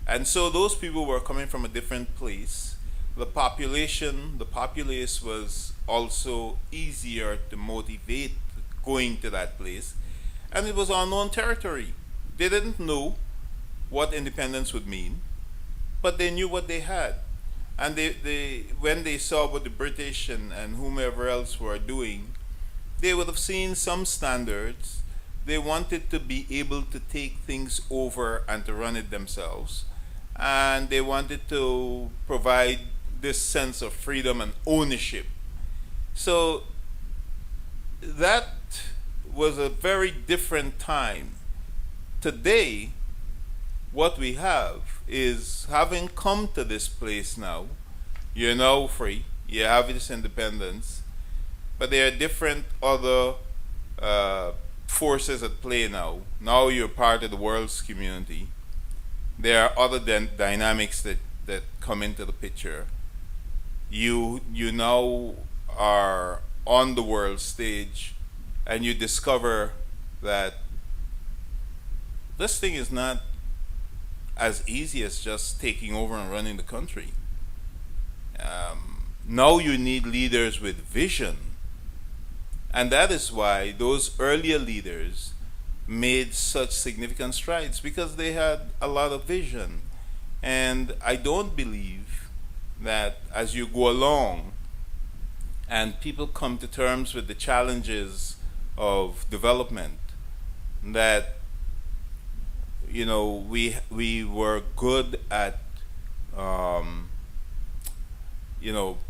And so those people were coming from a different place. The populace was also easier to motivate going to that place. And it was unknown territory. They didn't know what independence would mean, but they knew what they had. And when they saw what the British and whomever else were doing, they would have seen some standards. They wanted to be able to take things over and to run it themselves. And they wanted to provide this sense of freedom and ownership. So that was a very different time. Today, what we have is, having come to this place now, you're now free, you have this independence, but there are different other forces at play now. Now you're part of the world's community. There are other dynamics that come into the picture. You now are on the world stage, and you discover that this thing is not as easy as just taking over and running the country. Now you need leaders with vision. And that is why those earlier leaders made such significant strides, because they had a lot of vision. And I don't believe that as you go along and people come to terms with the challenges of development, that we were good at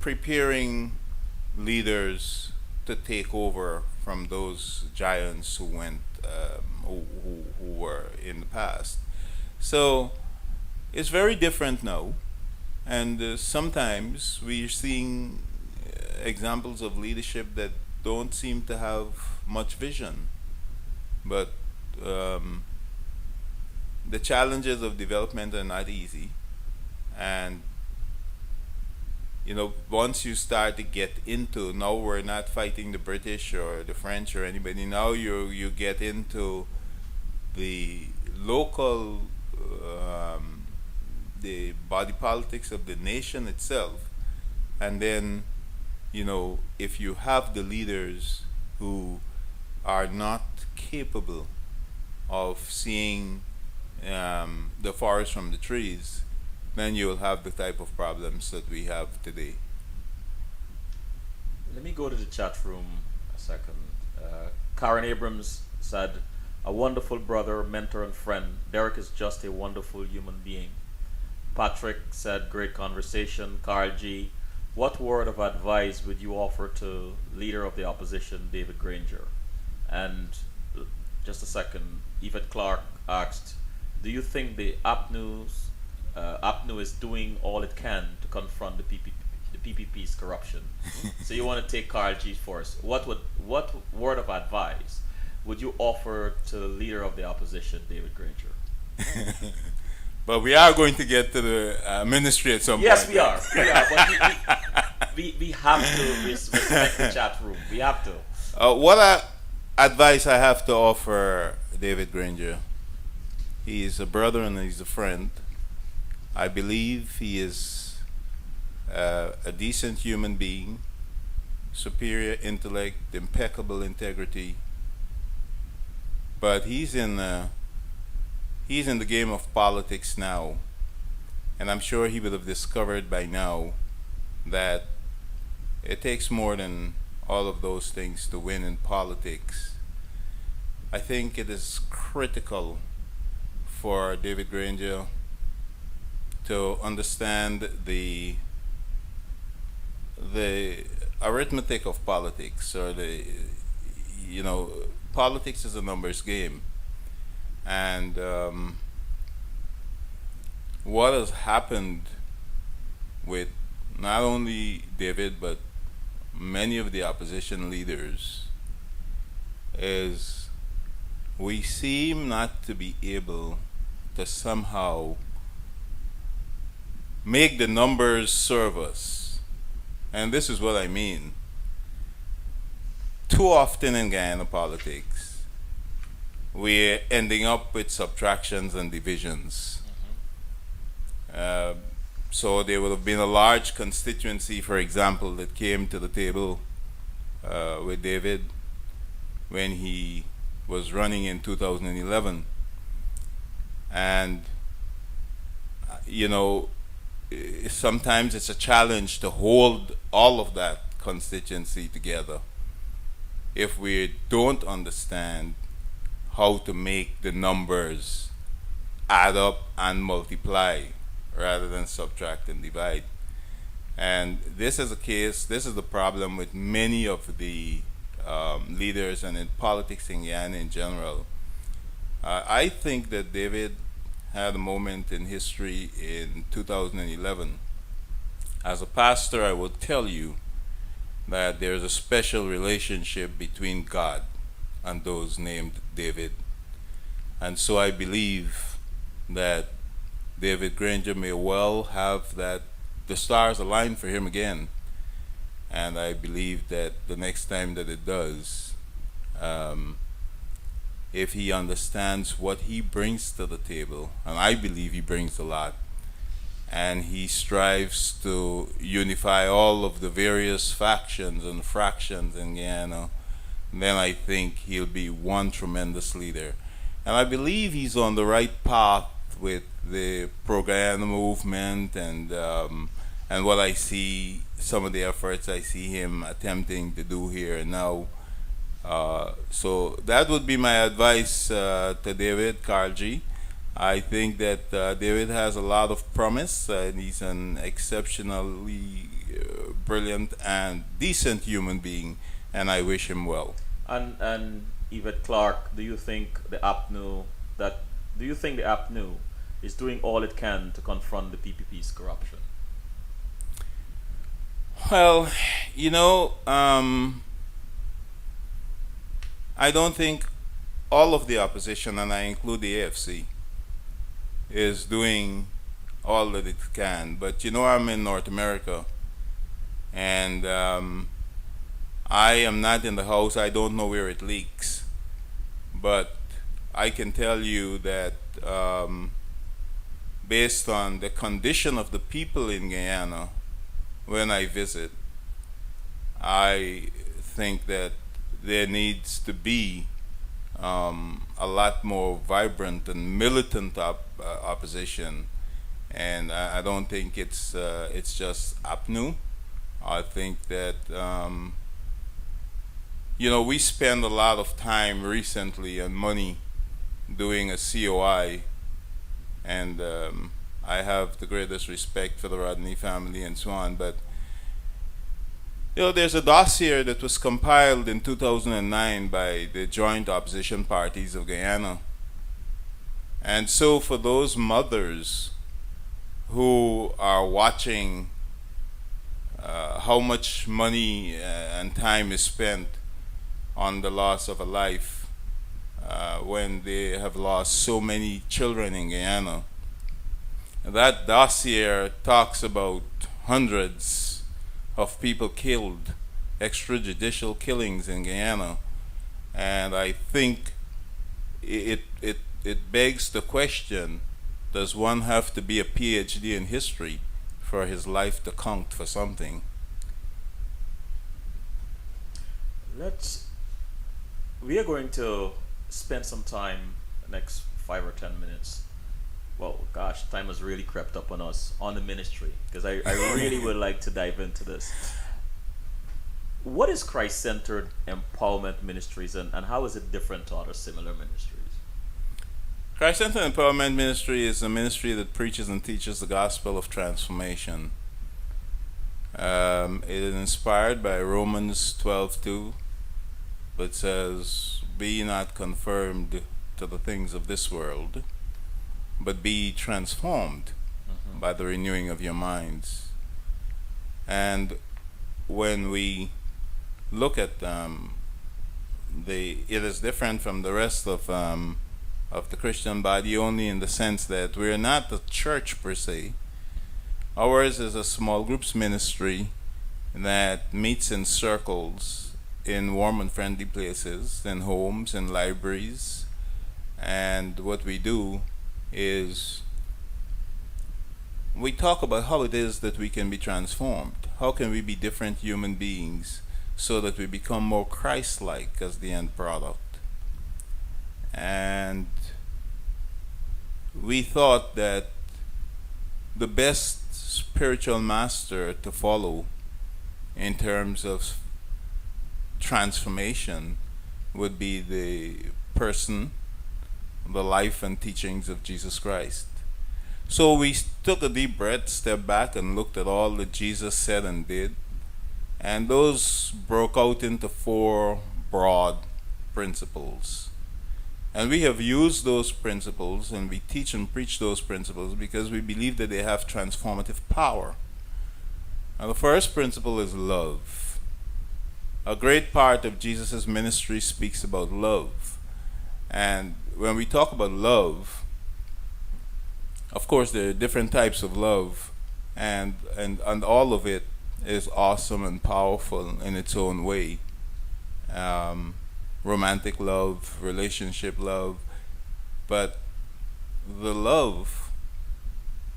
preparing leaders to take over from those giants who went who were in the past. So it's very different now, and sometimes we're seeing examples of leadership that don't seem to have much vision. But the challenges of development are not easy, and once you start to get into, now we're not fighting the British or the French or anybody. Now you get into the local, the body politics of the nation itself, and then if you have the leaders who are not capable of seeing the forest from the trees, then you'll have the type of problems that we have today. Let me go to the chat room a second. Karen Abrams said, "A wonderful brother, mentor, and friend. Derrick is just a wonderful human being." Patrick said, "Great conversation." Carl G, "What word of advice would you offer to leader of the opposition, David Granger?" And just a second, Yvette Clark asked, "Do you think the APNU is doing all it can to confront the PPP's corruption?" So you want to take Carl G first. What word of advice would you offer to the leader of the opposition, David Granger? But we are going to get to the ministry at some Yes, point. we are. We are. But we have to respect the chat room. We have to. What advice I have to offer David Granger? He is a brother and he's a friend. I believe he is a decent human being, superior intellect, impeccable integrity. But he's in the game of politics now, and I'm sure he would have discovered by now that it takes more than all of those things to win in politics. I think it is critical for David Granger to understand the arithmetic of politics, or the, you know, politics is a numbers game, and what has happened with not only David but many of the opposition leaders is we seem not to be able to somehow make the numbers serve us. And this is what I mean. Too often in Guyana politics, we're ending up with subtractions and divisions. So there would have been a large constituency, for example, that came to the table with David when he was running in 2011. And, you know, sometimes it's a challenge to hold all of that constituency together if we don't understand how to make the numbers add up and multiply rather than subtract and divide. And this is a case, this is the problem with many of the leaders and in politics in Guyana in general. I think that David had a moment in history in 2011. As a pastor, I will tell you that there's a special relationship between God and those named David. And so I believe that David Granger may well have that, the stars align for him again. And I believe that the next time that it does, if he understands what he brings to the table, and I believe he brings a lot, and he strives to unify all of the various factions and fractions in Guyana, then I think he'll be one tremendous leader. And I believe he's on the right path with the pro-Guyana movement and what I see, some of the efforts I see him attempting to do here and now. So that would be my advice to David, Carl G. I think that David has a lot of promise, and he's an exceptionally brilliant and decent human being, and I wish him well. And Yvette Clark, do you think the APNU is doing all it can to confront the PPP's corruption? Well, you know, I don't think all of the opposition, and I include the AFC, is doing all that it can. But you know, I'm in North America, and I am not in the house. I don't know where it leaks, but I can tell you that based on the condition of the people in Guyana when I visit, I think that there needs to be a lot more vibrant and militant opposition, and I don't think it's just APNU. I think that you know, we spend a lot of time recently and money doing a COI, and I have the greatest respect for the Rodney family and so on, but you know, there's a dossier that was compiled in 2009 by the joint opposition parties of Guyana. And so for those mothers who are watching how much money and time is spent on the loss of a life when they have lost so many children in Guyana, that dossier talks about hundreds of people killed extrajudicial killings in Guyana, and I think it begs the question: does one have to be a PhD in history for his life to count for something? Let's. We are going to spend some time next 5 or 10 minutes. Well, gosh, time has really crept up on us on the ministry because I really would like to dive into this. What is Christ-centered empowerment ministries, and how is it different to other similar ministries? Christ-centered empowerment ministry is a ministry that preaches and teaches the gospel of transformation. It is inspired by Romans 12:2, which says, "Be not conformed to the things of this world, but be transformed by the renewing of your minds." And when we look at it is different from the rest of the Christian body only in the sense that we're not a church per se. Ours is a small groups ministry that meets in circles in warm and friendly places, in homes, in libraries, and what we do is we talk about how it is that we can be transformed. How can we be different human beings so that we become more Christ-like as the end product? And we thought that the best spiritual master to follow in terms of transformation would be the person, the life and teachings of Jesus Christ. So we took a deep breath, stepped back, and looked at all that Jesus said and did. And those broke out into 4 broad principles. And we have used those principles, and we teach and preach those principles because we believe that they have transformative power. And the first principle is love. A great part of Jesus' ministry speaks about love. And when we talk about love, of course there are different types of love, and all of it is awesome and powerful in its own way. Romantic love, relationship love, but the love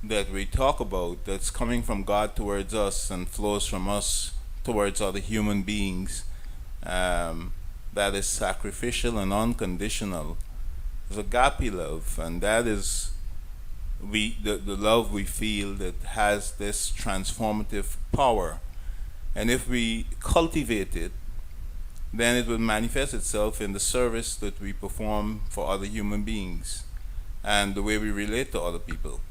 that we talk about that's coming from God towards us and flows from us towards other human beings, that is sacrificial and unconditional, is agape love, and that is the love we feel that has this transformative power. And if we cultivate it, then it will manifest itself in the service that we perform for other human beings and the way we relate to other people.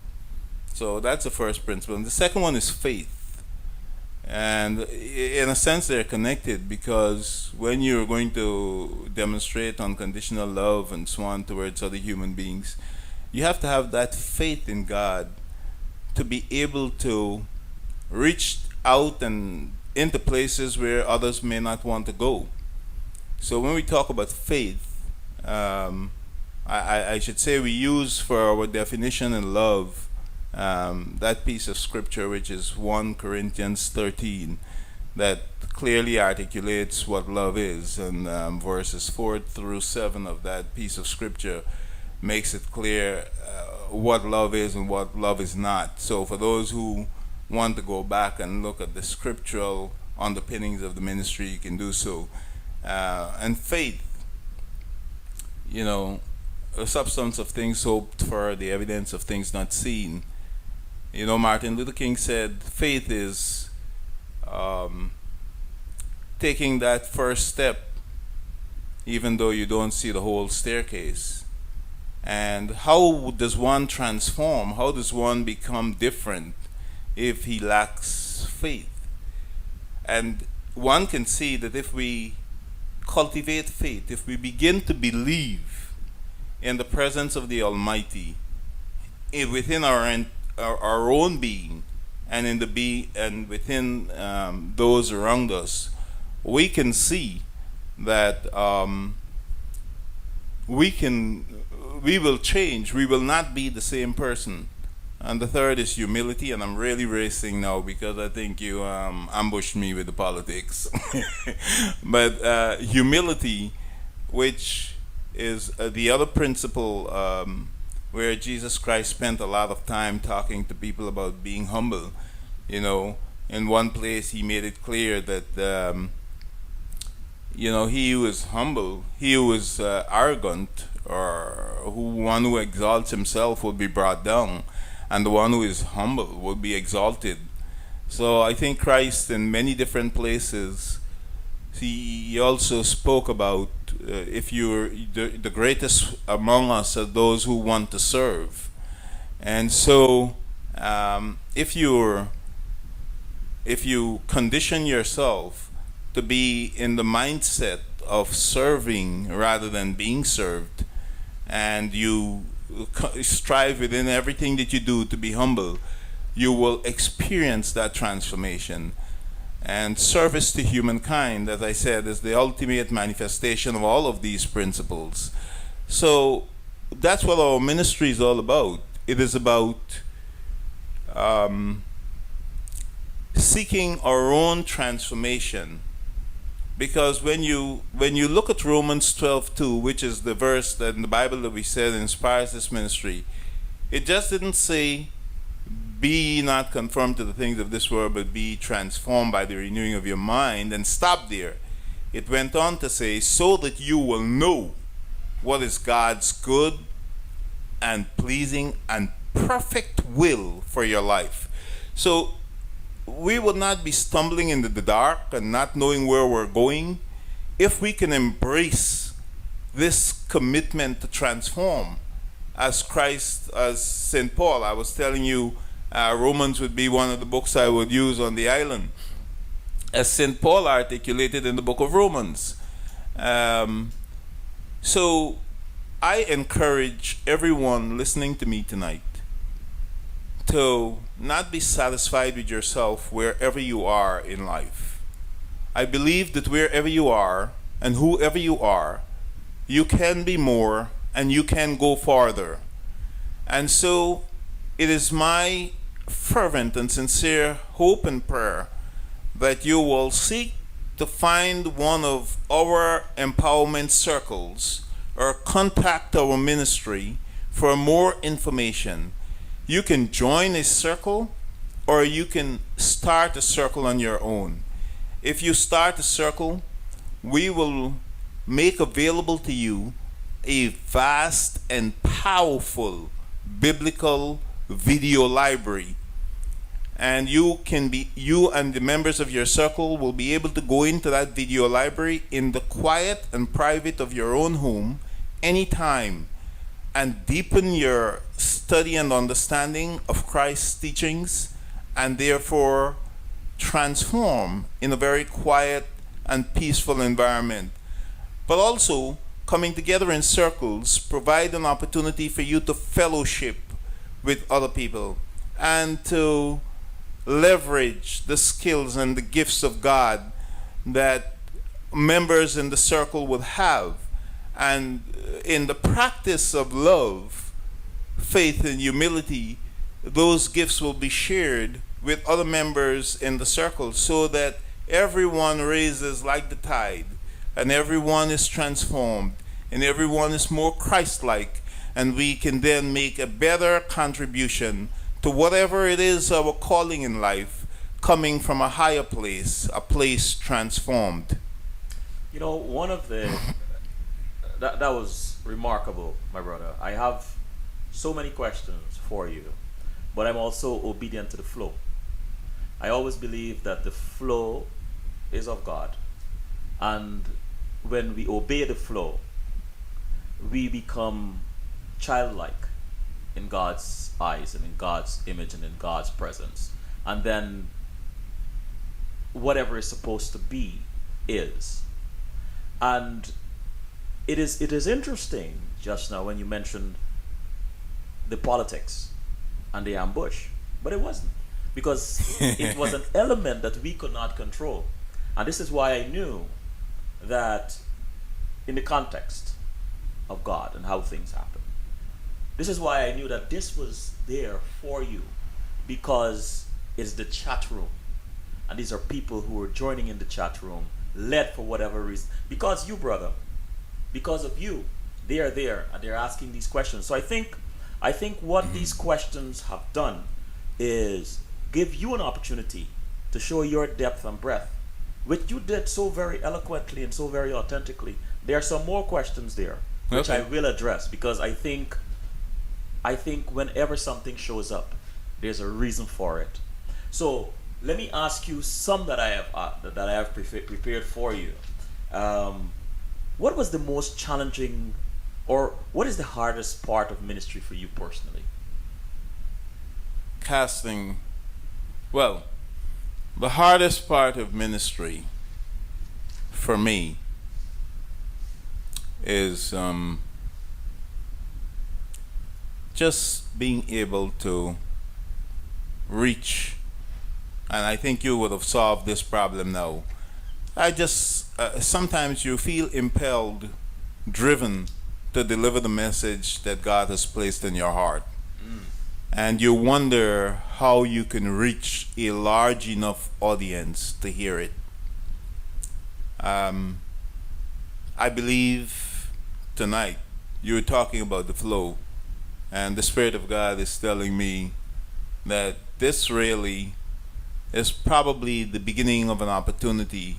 So that's the first principle. And the second one is faith. And in a sense they're connected, because when you're going to demonstrate unconditional love and so on towards other human beings, you have to have that faith in God to be able to reach out and into places where others may not want to go. So when we talk about faith, I should say we use for our definition in love that piece of scripture which is 1 Corinthians 13 that clearly articulates what love is, and verses 4 through 7 of that piece of scripture makes it clear what love is and what love is not. So for those who want to go back and look at the scriptural underpinnings of the ministry, you can do so. And faith, a substance of things hoped for, the evidence of things not seen. Martin Luther King said faith is taking that first step even though you don't see the whole staircase. And how does one transform? How does one become different if he lacks faith? And one can see that if we cultivate faith, if we begin to believe in the presence of the Almighty within our own being and and within those around us, we can see that we will change. We will not be the same person And the third is humility, and I'm really racing now because I think you ambushed me with the politics. But humility, which is the other principle where Jesus Christ spent a lot of time talking to people about being humble. You know, in one place he made it clear that he who is humble, he who is arrogant, or one who exalts himself will be brought down, and the one who is humble will be exalted. So I think Christ in many different places, he also spoke about if you're the greatest among us are those who want to serve. And so if you condition yourself to be in the mindset of serving rather than being served, and you strive within everything that you do to be humble, you will experience that transformation. And service to humankind, as I said, is the ultimate manifestation of all of these principles. So that's what our ministry is all about. It is about seeking our own transformation. Because when you look at Romans 12:2, which is the verse that in the Bible that we said inspires this ministry, it just didn't say, "Be ye not conformed to the things of this world, but be transformed by the renewing of your mind," and stop there. It went on to say, "so that you will know what is God's good and pleasing and perfect will for your life." So we would not be stumbling into the dark and not knowing where we're going if we can embrace this commitment to transform as Christ, as St. Paul. I was telling you, Romans would be one of the books I would use on the island, as St. Paul articulated in the book of Romans. So I encourage everyone listening to me tonight to not be satisfied with yourself wherever you are in life. I believe that wherever you are and whoever you are, you can be more and you can go farther. And so it is my fervent and sincere hope and prayer that you will seek to find one of our empowerment circles or contact our ministry for more information. You can join a circle or you can start a circle on your own. If you start a circle, we will make available to you a vast and powerful biblical video library. And you and the members of your circle will be able to go into that video library in the quiet and private of your own home anytime and deepen your study and understanding of Christ's teachings, and therefore transform in a very quiet and peaceful environment. But also, coming together in circles provide an opportunity for you to fellowship with other people and to leverage the skills and the gifts of God that members in the circle would have. And in the practice of love, faith, and humility, those gifts will be shared with other members in the circle so that everyone raises like the tide, and everyone is transformed, and everyone is more Christ-like, and we can then make a better contribution to whatever it is our calling in life, coming from a higher place, a place transformed. You know, one of the that was remarkable, my brother. I have so many questions for you, but I'm also obedient to the flow. I always believe that the flow is of God, and when we obey the flow, we become childlike in God's eyes and in God's image and in God's presence, and then whatever is supposed to be is. And it is interesting just now when you mentioned the politics and the ambush, but it wasn't, because it was an element that we could not control. And this is why I knew that in the context of God and how things happen, This is why I knew that this was there for you, because it's the chat room. And these are people who are joining in the chat room, led for whatever reason. Because you, brother, because of you, they are there and they're asking these questions. So I think what these questions have done is give you an opportunity to show your depth and breadth, which you did so very eloquently and so very authentically. There are some more questions there, which I will address, because I think whenever something shows up, there's a reason for it. So let me ask you some that I have prepared for you. What was the most challenging, or what is the hardest part of ministry for you personally? Casting. Well, the hardest part of ministry for me is just being able to reach, and I think you would have solved this problem now. I just sometimes you feel impelled, driven to deliver the message that God has placed in your heart, and you wonder how you can reach a large enough audience to hear it. I believe tonight you were talking about the flow, and the Spirit of God is telling me that this really is probably the beginning of an opportunity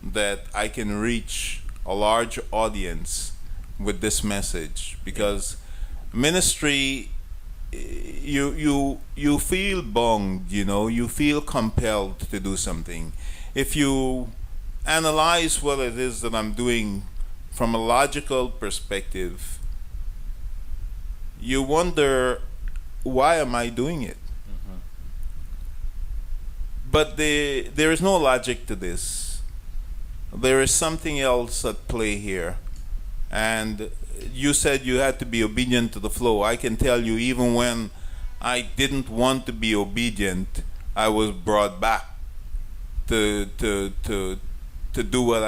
that I can reach a large audience with this message, because ministry, you feel bound, you feel compelled to do something. If you analyze what it is that I'm doing from a logical perspective, you wonder, why am I doing it? But there is no logic to this. There is something else at play here. And you said you had to be obedient to the flow. I can tell you, even when I didn't want to be obedient, I was brought back to do what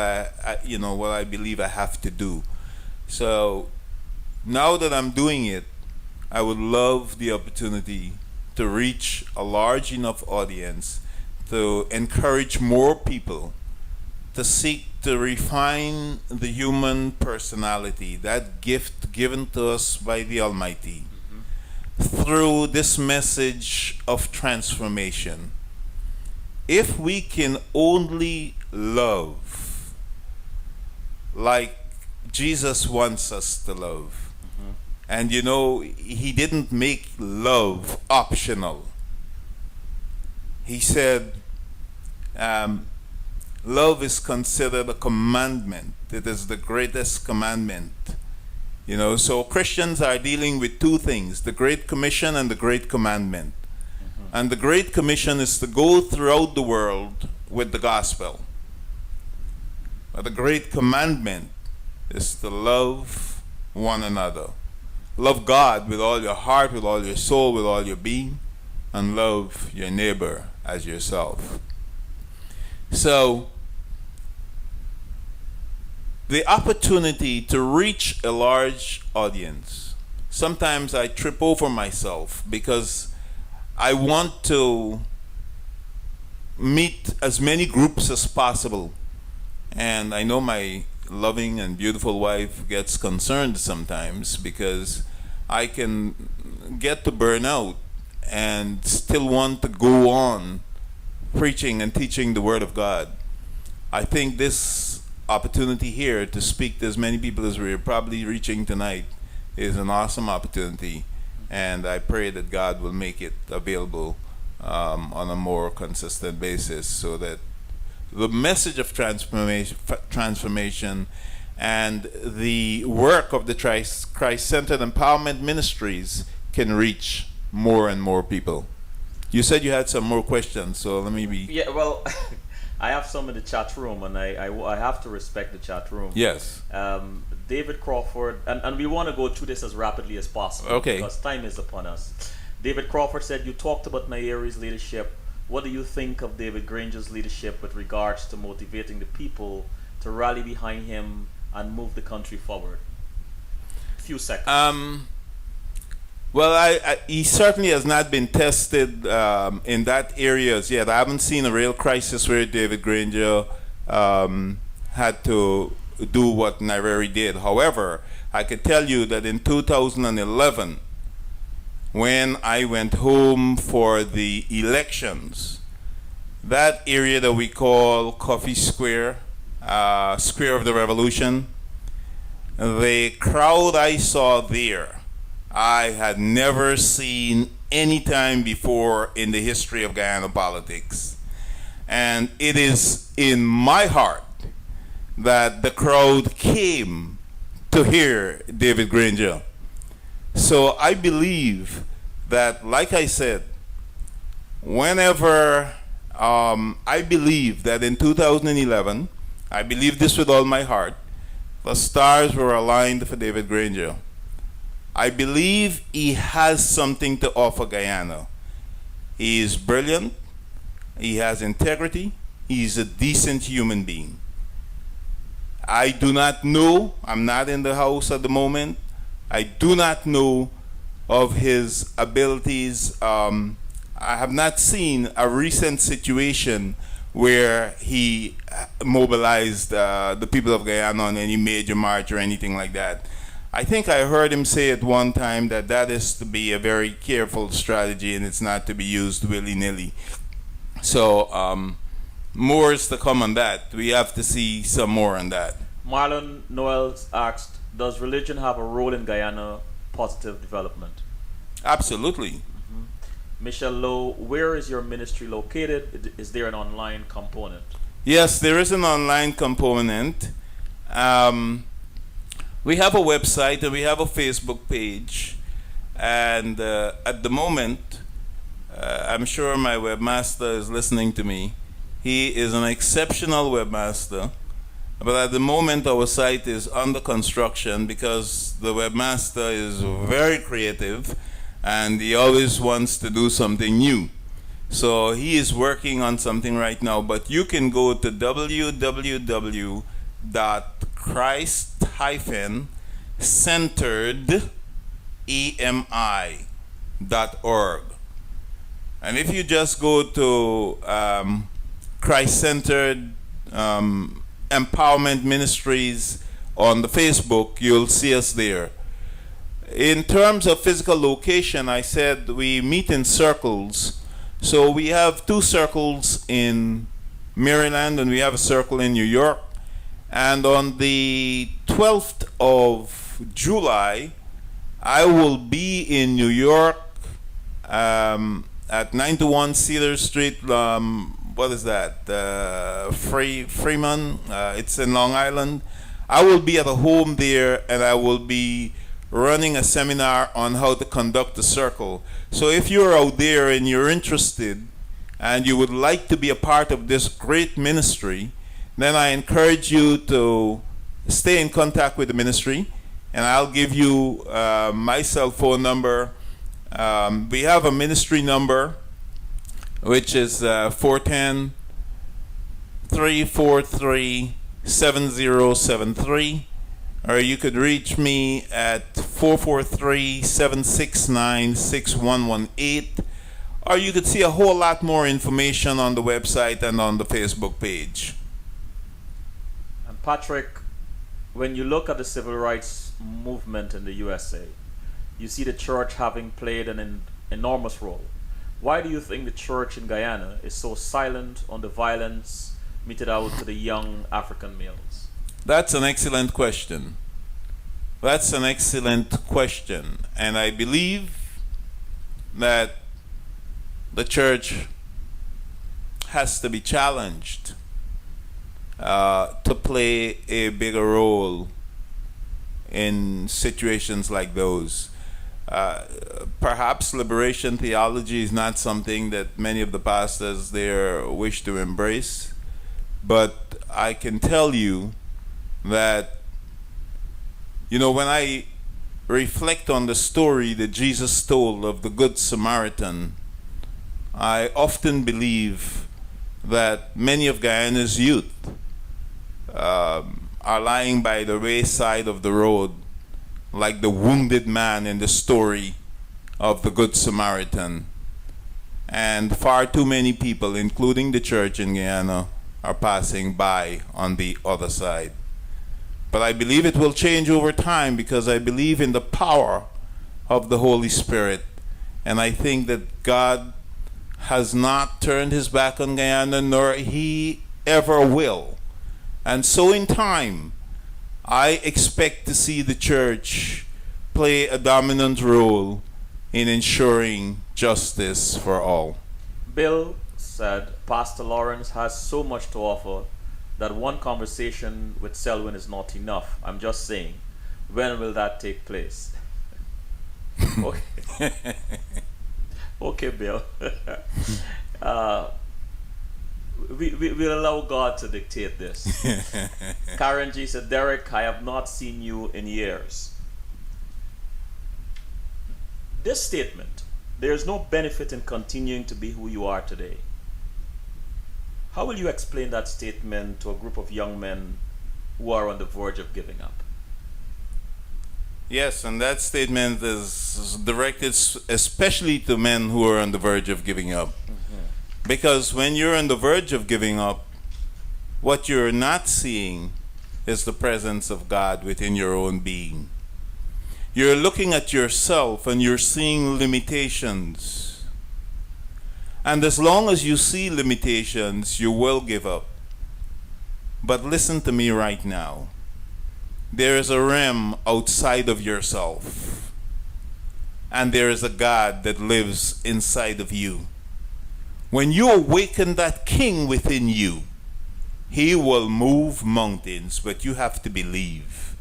what I believe I have to do. So now that I'm doing it, I would love the opportunity to reach a large enough audience, to encourage more people to seek to refine the human personality, that gift given to us by the Almighty, through this message of transformation. If we can only love like Jesus wants us to love, and he didn't make love optional. He said, love is considered a commandment. It is the greatest commandment. So Christians are dealing with two things: the Great Commission and the Great Commandment. And the Great Commission is to go throughout the world with the gospel. But the Great Commandment is to love one another. Love God with all your heart, with all your soul, with all your being, and love your neighbor as yourself. So, the opportunity to reach a large audience, sometimes I trip over myself because I want to meet as many groups as possible. And I know my loving and beautiful wife gets concerned sometimes, because I can get to burn out and still want to go on preaching and teaching the Word of God. I think this opportunity here to speak to as many people as we're probably reaching tonight is an awesome opportunity, and I pray that God will make it available on a more consistent basis, so that the message of transformation and the work of the Christ-centered empowerment ministries can reach more and more people. You said you had some more questions, so let me be... Yeah, well, I have some in the chat room, and I have to respect the chat room. Yes. David Crawford, and we want to go through this as rapidly as possible, okay, because time is upon us. David Crawford said, you talked about Nayeri's leadership. What do you think of David Granger's leadership with regards to motivating the people to rally behind him and move the country forward? A few seconds. Well, he certainly has not been tested in that area as yet. I haven't seen a real crisis where David Granger had to do what Nyerere did. However, I could tell you that in 2011, when I went home for the elections, that area that we call Coffee Square, Square of the Revolution, the crowd I saw there, I had never seen any time before in the history of Guyana politics. And it is in my heart that the crowd came to hear David Granger. So I believe that, like I said, whenever I believe that in 2011, I believe this with all my heart, the stars were aligned for David Granger. I believe he has something to offer Guyana. He is brilliant, he has integrity, he's a decent human being. I do not know, I'm not in the house at the moment, I do not know of his abilities. I have not seen a recent situation where he mobilized the people of Guyana on any major march or anything like that. I think I heard him say at one time that that is to be a very careful strategy and it's not to be used willy-nilly. So more is to come on that. We have to see some more on that. Marlon Noel asked, does religion have a role in Guyana positive development? Absolutely. Michelle Lowe, where is your ministry located? Is there an online component? Yes, there is an online component. We have a website and we have a Facebook page. And at the moment, I'm sure my webmaster is listening to me. He is an exceptional webmaster. But at the moment, our site is under construction because the webmaster is very creative and he always wants to do something new. So he is working on something right now, but you can go to www.christ-centeredemi.org. And if you just go to Christ-Centered Empowerment Ministries on the Facebook, you'll see us there. In terms of physical location, I said we meet in circles. So we have 2 circles in Maryland and we have a circle in New York. And on the 12th of July, I will be in New York at 921 Cedar Street. What is that? Freeman. It's in Long Island. I will be at a home there and I will be running a seminar on how to conduct the circle. So if you're out there and you're interested and you would like to be a part of this great ministry, then I encourage you to stay in contact with the ministry and I'll give you my cell phone number. We have a ministry number which is 410-343-7073. Or you could reach me at 443-769-6118. Or you could see a whole lot more information on the website and on the Facebook page. And Patrick, when you look at the civil rights movement in the USA, you see the church having played an enormous role. Why do you think the church in Guyana is so silent on the violence meted out to the young African males? That's an excellent question. That's an excellent question. And I believe that the church has to be challenged to play a bigger role in situations like those. Perhaps liberation theology is not something that many of the pastors there wish to embrace, but I can tell you that, you know, when I reflect on the story that Jesus told of the Good Samaritan, I often believe that many of Guyana's youth are lying by the wayside of the road like the wounded man in the story of the Good Samaritan. And far too many people, including the church in Guyana, are passing by on the other side. But I believe it will change over time because I believe in the power of the Holy Spirit. And I think that God has not turned his back on Guyana, nor he ever will. And so in time, I expect to see the church play a dominant role in ensuring justice for all. Bill said Pastor Lawrence has so much to offer that one conversation with Selwyn is not enough. I'm just saying, when will that take place? Okay, okay, Bill. We'll allow God to dictate this. Karen G said, Derrick, I have not seen you in years. This statement, there is no benefit in continuing to be who you are today. How will you explain that statement to a group of young men who are on the verge of giving up? Yes, and that statement is directed especially to men who are on the verge of giving up. Because when you're on the verge of giving up, what you're not seeing is the presence of God within your own being. You're looking at yourself and you're seeing limitations. And as long as you see limitations, you will give up. But listen to me right now. There is a realm outside of yourself. And there is a God that lives inside of you. When you awaken that king within you, he will move mountains, but you have to believe.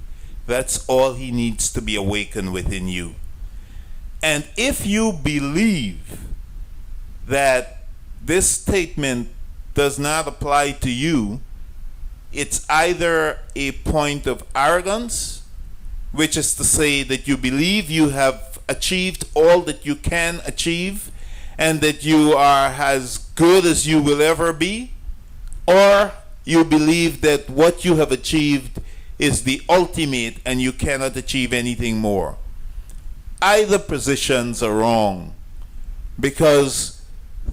That's all he needs to be awakened within you. And if you believe that this statement does not apply to you, it's either a point of arrogance, which is to say that you believe you have achieved all that you can achieve and that you are as good as you will ever be, or you believe that what you have achieved is the ultimate and you cannot achieve anything more. Either positions are wrong, because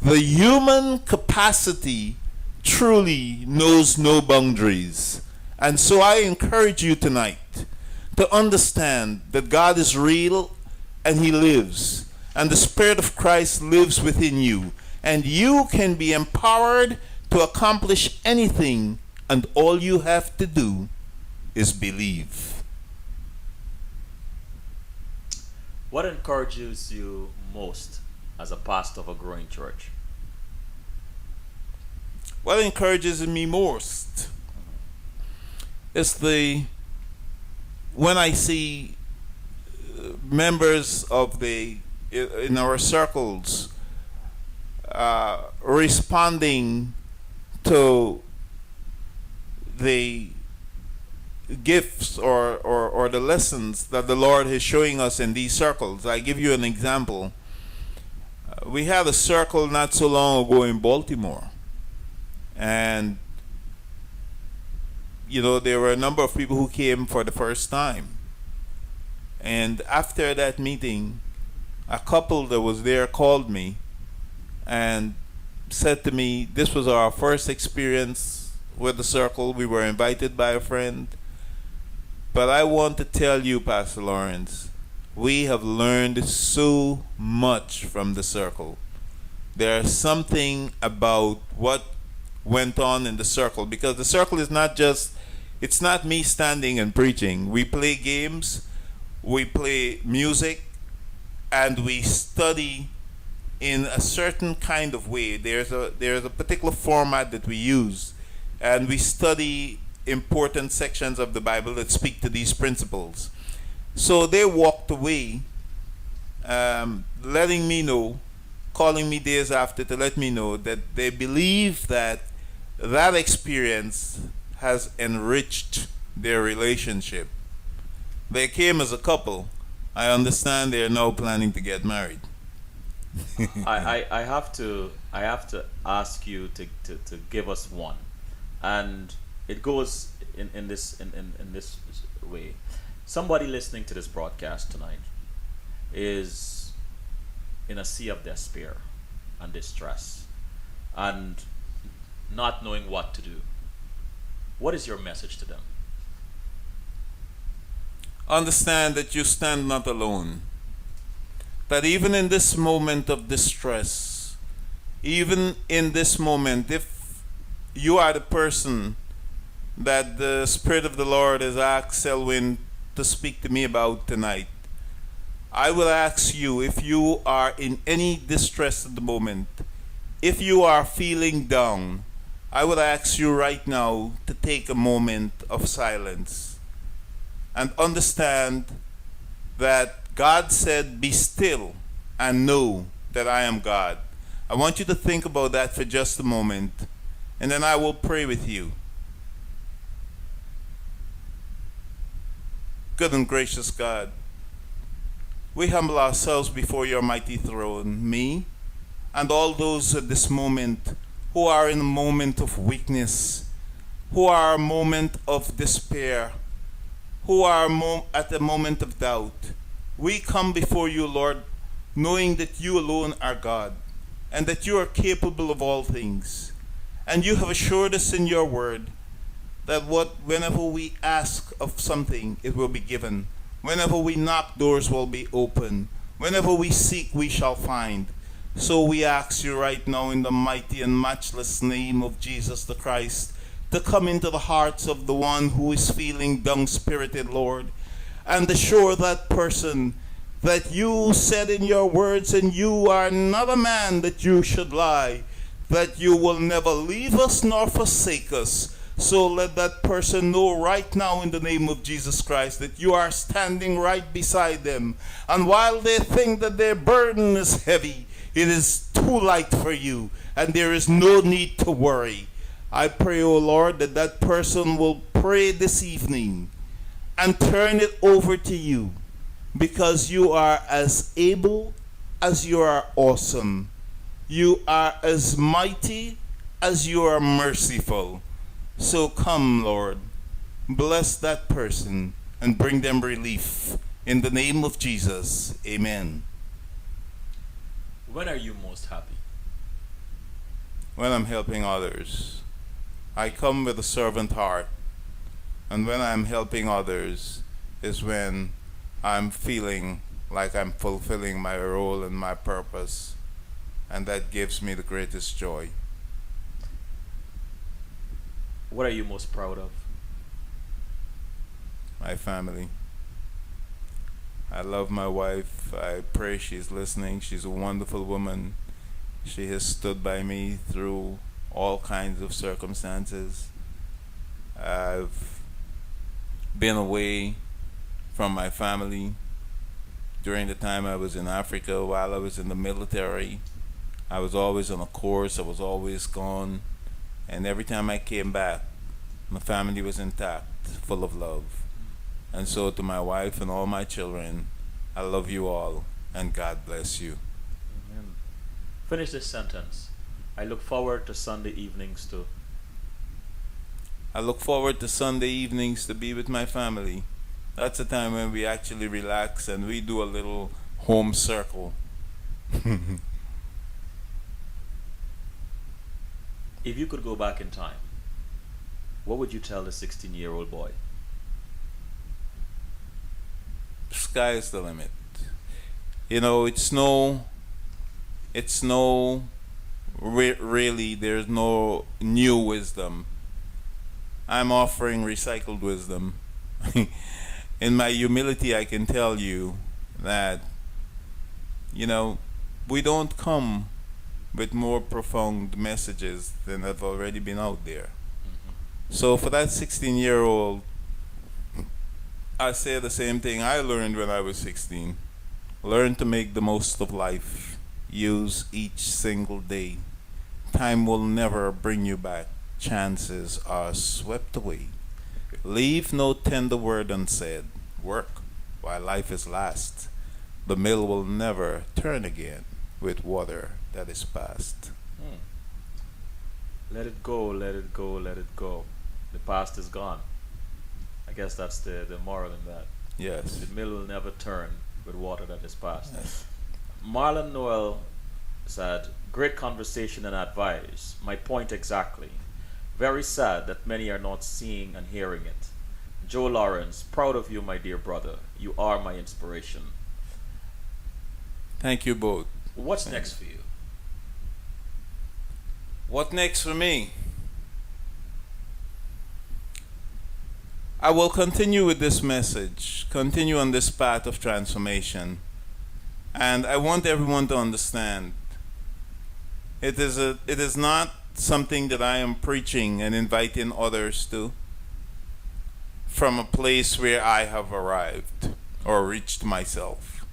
the human capacity truly knows no boundaries. And so I encourage you tonight to understand that God is real and he lives, and the Spirit of Christ lives within you, and you can be empowered to accomplish anything, and all you have to do is believe. What encourages you most as a pastor of a growing church? What encourages me most is when I see members of in our circles responding to the gifts or the lessons that the Lord is showing us in these circles. I give you an example. We had a circle not so long ago in Baltimore, and there were a number of people who came for the first time. And after that meeting, a couple that was there called me and said to me, this was our first experience with the circle. We were invited by a friend. But I want to tell you, Pastor Lawrence, we have learned so much from the circle. There's something about what went on in the circle, because the circle is it's not me standing and preaching. We play games, we play music, and we study in a certain kind of way. There's a particular format that we use, and we study important sections of the Bible that speak to these principles. So they walked away, letting me know, calling me days after to let me know that they believe that experience has enriched their relationship. They came as a couple. I understand they are now planning to get married. I have to ask you to give us one, and it goes in this way. Somebody listening to this broadcast tonight is in a sea of despair and distress and not knowing what to do. What is your message to them? Understand that you stand not alone. That even in this moment of distress, even in this moment, if you are the person that the Spirit of the Lord has asked Selwyn to speak to me about tonight, I will ask you, if you are in any distress at the moment, if you are feeling down, I will ask you right now to take a moment of silence and understand that God said, "Be still and know that I am God." I want you to think about that for just a moment, and then I will pray with you. Good and gracious God, we humble ourselves before your mighty throne, me and all those at this moment who are in a moment of weakness, who are a moment of despair, who are at a moment of doubt. We come before you, Lord, knowing that you alone are God and that you are capable of all things. And you have assured us in your word that whenever we ask of something, it will be given. Whenever we knock, doors will be open. Whenever we seek, we shall find. So we ask you right now in the mighty and matchless name of Jesus the Christ to come into the hearts of the one who is feeling down-spirited, Lord, and assure that person that you said in your words, and you are not a man that you should lie, that you will never leave us nor forsake us. So let that person know right now in the name of Jesus Christ that you are standing right beside them. And while they think that their burden is heavy, it is too light for you, and there is no need to worry. I pray, O Lord, that that person will pray this evening and turn it over to you, because you are as able as you are awesome. You are as mighty as you are merciful. So come, Lord, bless that person and bring them relief. In the name of Jesus, amen. When are you most happy? When I'm helping others. I come with a servant heart. And when I'm helping others is when I'm feeling like I'm fulfilling my role and my purpose. And that gives me the greatest joy. What are you most proud of? My family. I love my wife. I pray she's listening. She's a wonderful woman. She has stood by me through all kinds of circumstances. I've been away from my family during the time I was in Africa while I was in the military. I was always on a course. I was always gone. And every time I came back, my family was intact, full of love. And so to my wife and all my children, I love you all, and God bless you. Amen. Finish this sentence. I look forward to Sunday evenings to. I look forward to Sunday evenings to be with my family. That's a time when we actually relax and we do a little home circle. If you could go back in time, what would you tell the 16-year-old boy? Sky is the limit. You know, really, there's no new wisdom. I'm offering recycled wisdom. In my humility, I can tell you that, you know, we don't come with more profound messages than have already been out there. So for that 16-year-old, I say the same thing I learned when I was 16. Learn to make the most of life. Use each single day. Time will never bring you back. Chances are swept away. Leave no tender word unsaid. Work while life is last. The mill will never turn again with water that is past. Let it go, let it go, let it go. The past is gone. I guess that's the moral in that. Yes. The mill will never turn with water that is past. Yes. Marlon Noel said, great conversation and advice. My point exactly. Very sad that many are not seeing and hearing it. Joe Lawrence, proud of you, my dear brother. You are my inspiration. Thank you both. What's next for you? What next for me? I will continue with this message, continue on this path of transformation. And I want everyone to understand it is not something that I am preaching and inviting others to from a place where I have arrived or reached myself.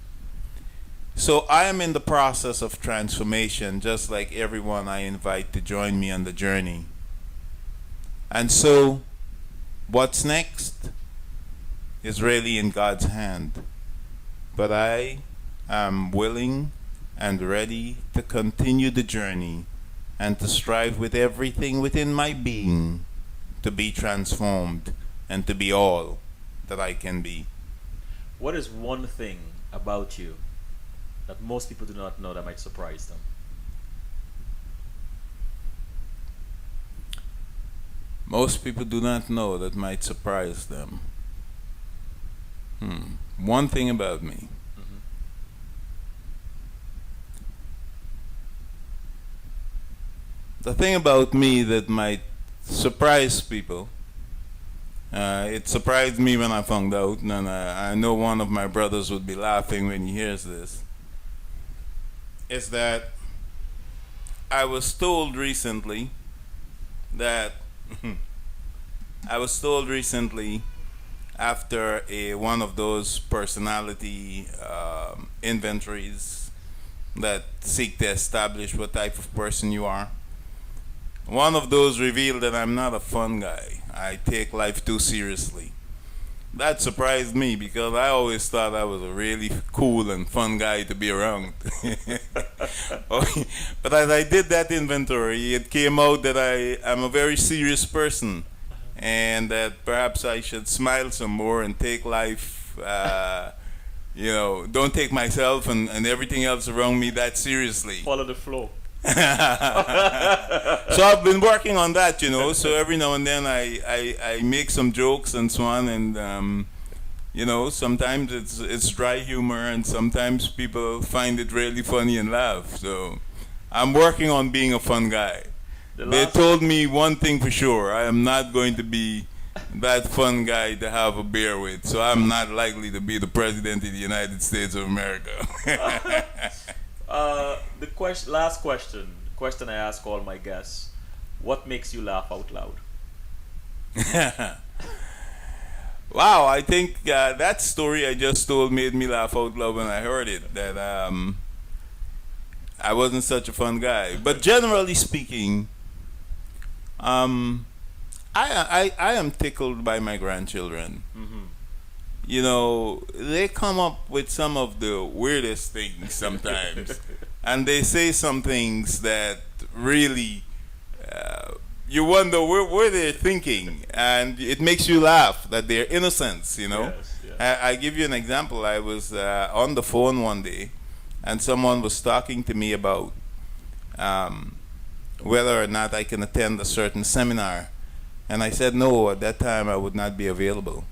So I am in the process of transformation, just like everyone I invite to join me on the journey. And so, what's next is really in God's hand. But I am willing and ready to continue the journey and to strive with everything within my being to be transformed and to be all that I can be. What is one thing about you that most people do not know that might surprise them? Most people do not know that might surprise them. One thing about me. Mhm. The thing about me that might surprise people, it surprised me when I found out, and I know one of my brothers would be laughing when he hears this, is that I was told recently that I was told recently after one of those personality inventories that seek to establish what type of person you are. One of those revealed that I'm not a fun guy. I take life too seriously. That surprised me because I always thought I was a really cool and fun guy to be around. But as I did that inventory, it came out that I am a very serious person and that perhaps I should smile some more and take life, don't take myself and everything else around me that seriously. Follow the flow. So I've been working on that, so every now and then I make some jokes and so on, and sometimes it's dry humor and sometimes people find it really funny and laugh. So I'm working on being a fun guy. They told me one thing for sure: I am not going to be that fun guy to have a beer with, so I'm not likely to be the president of the United States of America. Last question I ask all my guests: what makes you laugh out loud? Wow, I think that story I just told made me laugh out loud when I heard it. That I wasn't such a fun guy, but generally speaking, I am tickled by my grandchildren. Mm-hmm. They come up with some of the weirdest things sometimes. And they say some things that really, you wonder where they're thinking. And it makes you laugh that they're innocents, Yes. I give you an example. I was on the phone one day, and someone was talking to me about whether or not I can attend a certain seminar. And I said no, at that time I would not be available.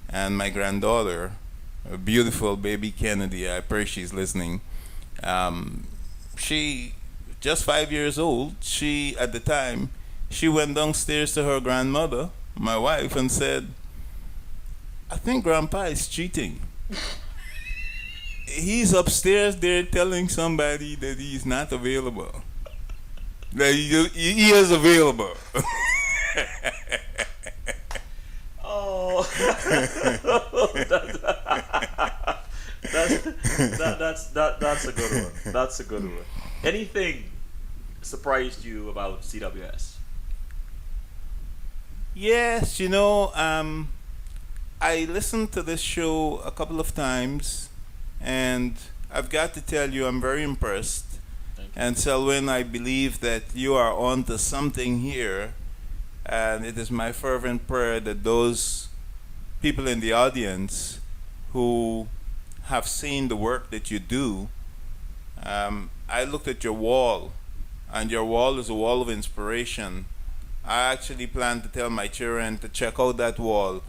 And my granddaughter, a beautiful baby Kennedy, I pray she's listening, she, just 5 years old, at the time, she went downstairs to her grandmother, my wife, and said, I think Grandpa is cheating. He's upstairs there telling somebody that he's not available. That he is available. Oh, that's a good one. That's a good one. Anything surprised you about CWS? Yes, I listened to this show a couple of times, and I've got to tell you, I'm very impressed. Thank you. And Selwyn, I believe that you are on to something here, and it is my fervent prayer that those people in the audience who have seen the work that you do I looked at your wall, and your wall is a wall of inspiration. I actually plan to tell my children to check out that wall.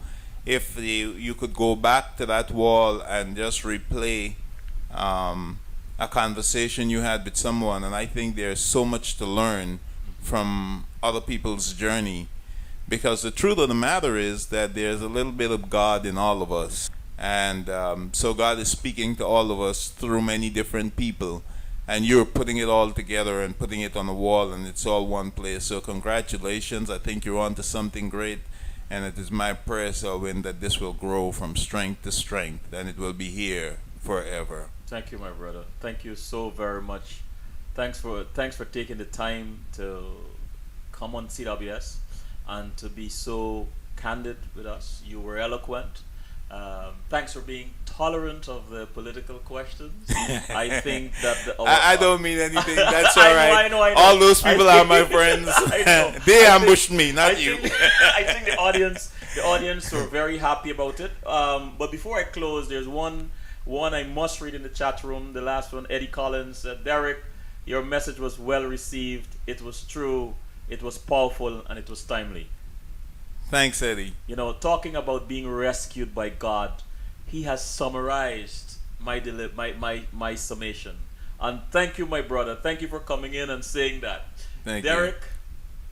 If you could go back to that wall and just replay um, a conversation you had with someone, and I think there's so much to learn from other people's journey. Because the truth of the matter is that there's a little bit of God in all of us. And so God is speaking to all of us through many different people. And you're putting it all together and putting it on the wall, and it's all one place. So congratulations. I think you're on to something great. And it is my prayer, Selwyn, that this will grow from strength to strength, and it will be here forever. Thank you, my brother. Thank you so very much. Thanks for taking the time to come on CWS and to be so candid with us. You were eloquent. Thanks for being tolerant of the political questions. I think that I don't mean anything. That's all right. I know. All those people are my friends. They ambushed me, not you. I think the audience were very happy about it. But before I close, there's one I must read in the chat room. The last one, Eddie Collins said, Derrick, your message was well received. It was true. It was powerful, and it was timely. Thanks, Eddie. You know, talking about being rescued by God, he has summarized my summation. And thank you, my brother. Thank you for coming in and saying that. Thank Derrick,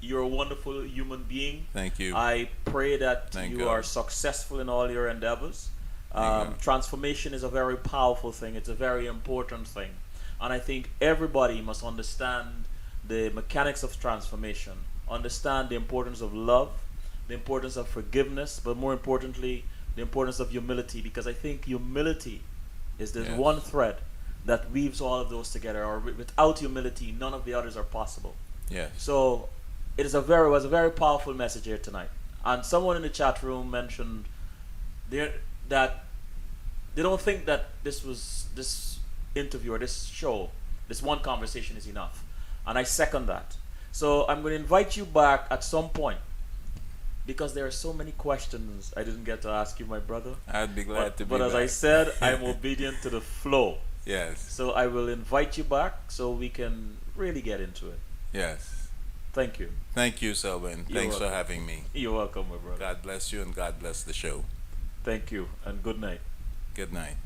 you're a wonderful human being. Thank you. I pray that Thank you God. are successful in all your endeavors. God. Transformation is a very powerful thing. It's a very important thing. And I think everybody must understand the mechanics of transformation, understand the importance of love, the importance of forgiveness, but more importantly, the importance of humility, because I think humility is this Yes. one thread that weaves all of those together. Or without humility, none of the others are possible. Yes. So it is was a very powerful message here tonight. And someone in the chat room mentioned that they don't think that this interview or this show, this one conversation is enough. And I second that. So I'm going to invite you back at some point, because there are so many questions I didn't get to ask you, my brother. I'd be glad to be But as back. I said, I'm obedient to the flow. Yes. So I will invite you back so we can really get into it. Yes. Thank you. Thank you, Selwyn. You're Thanks for welcome. having me. You're welcome, my brother. God bless you, and God bless the show. Thank you, and good night. Good night.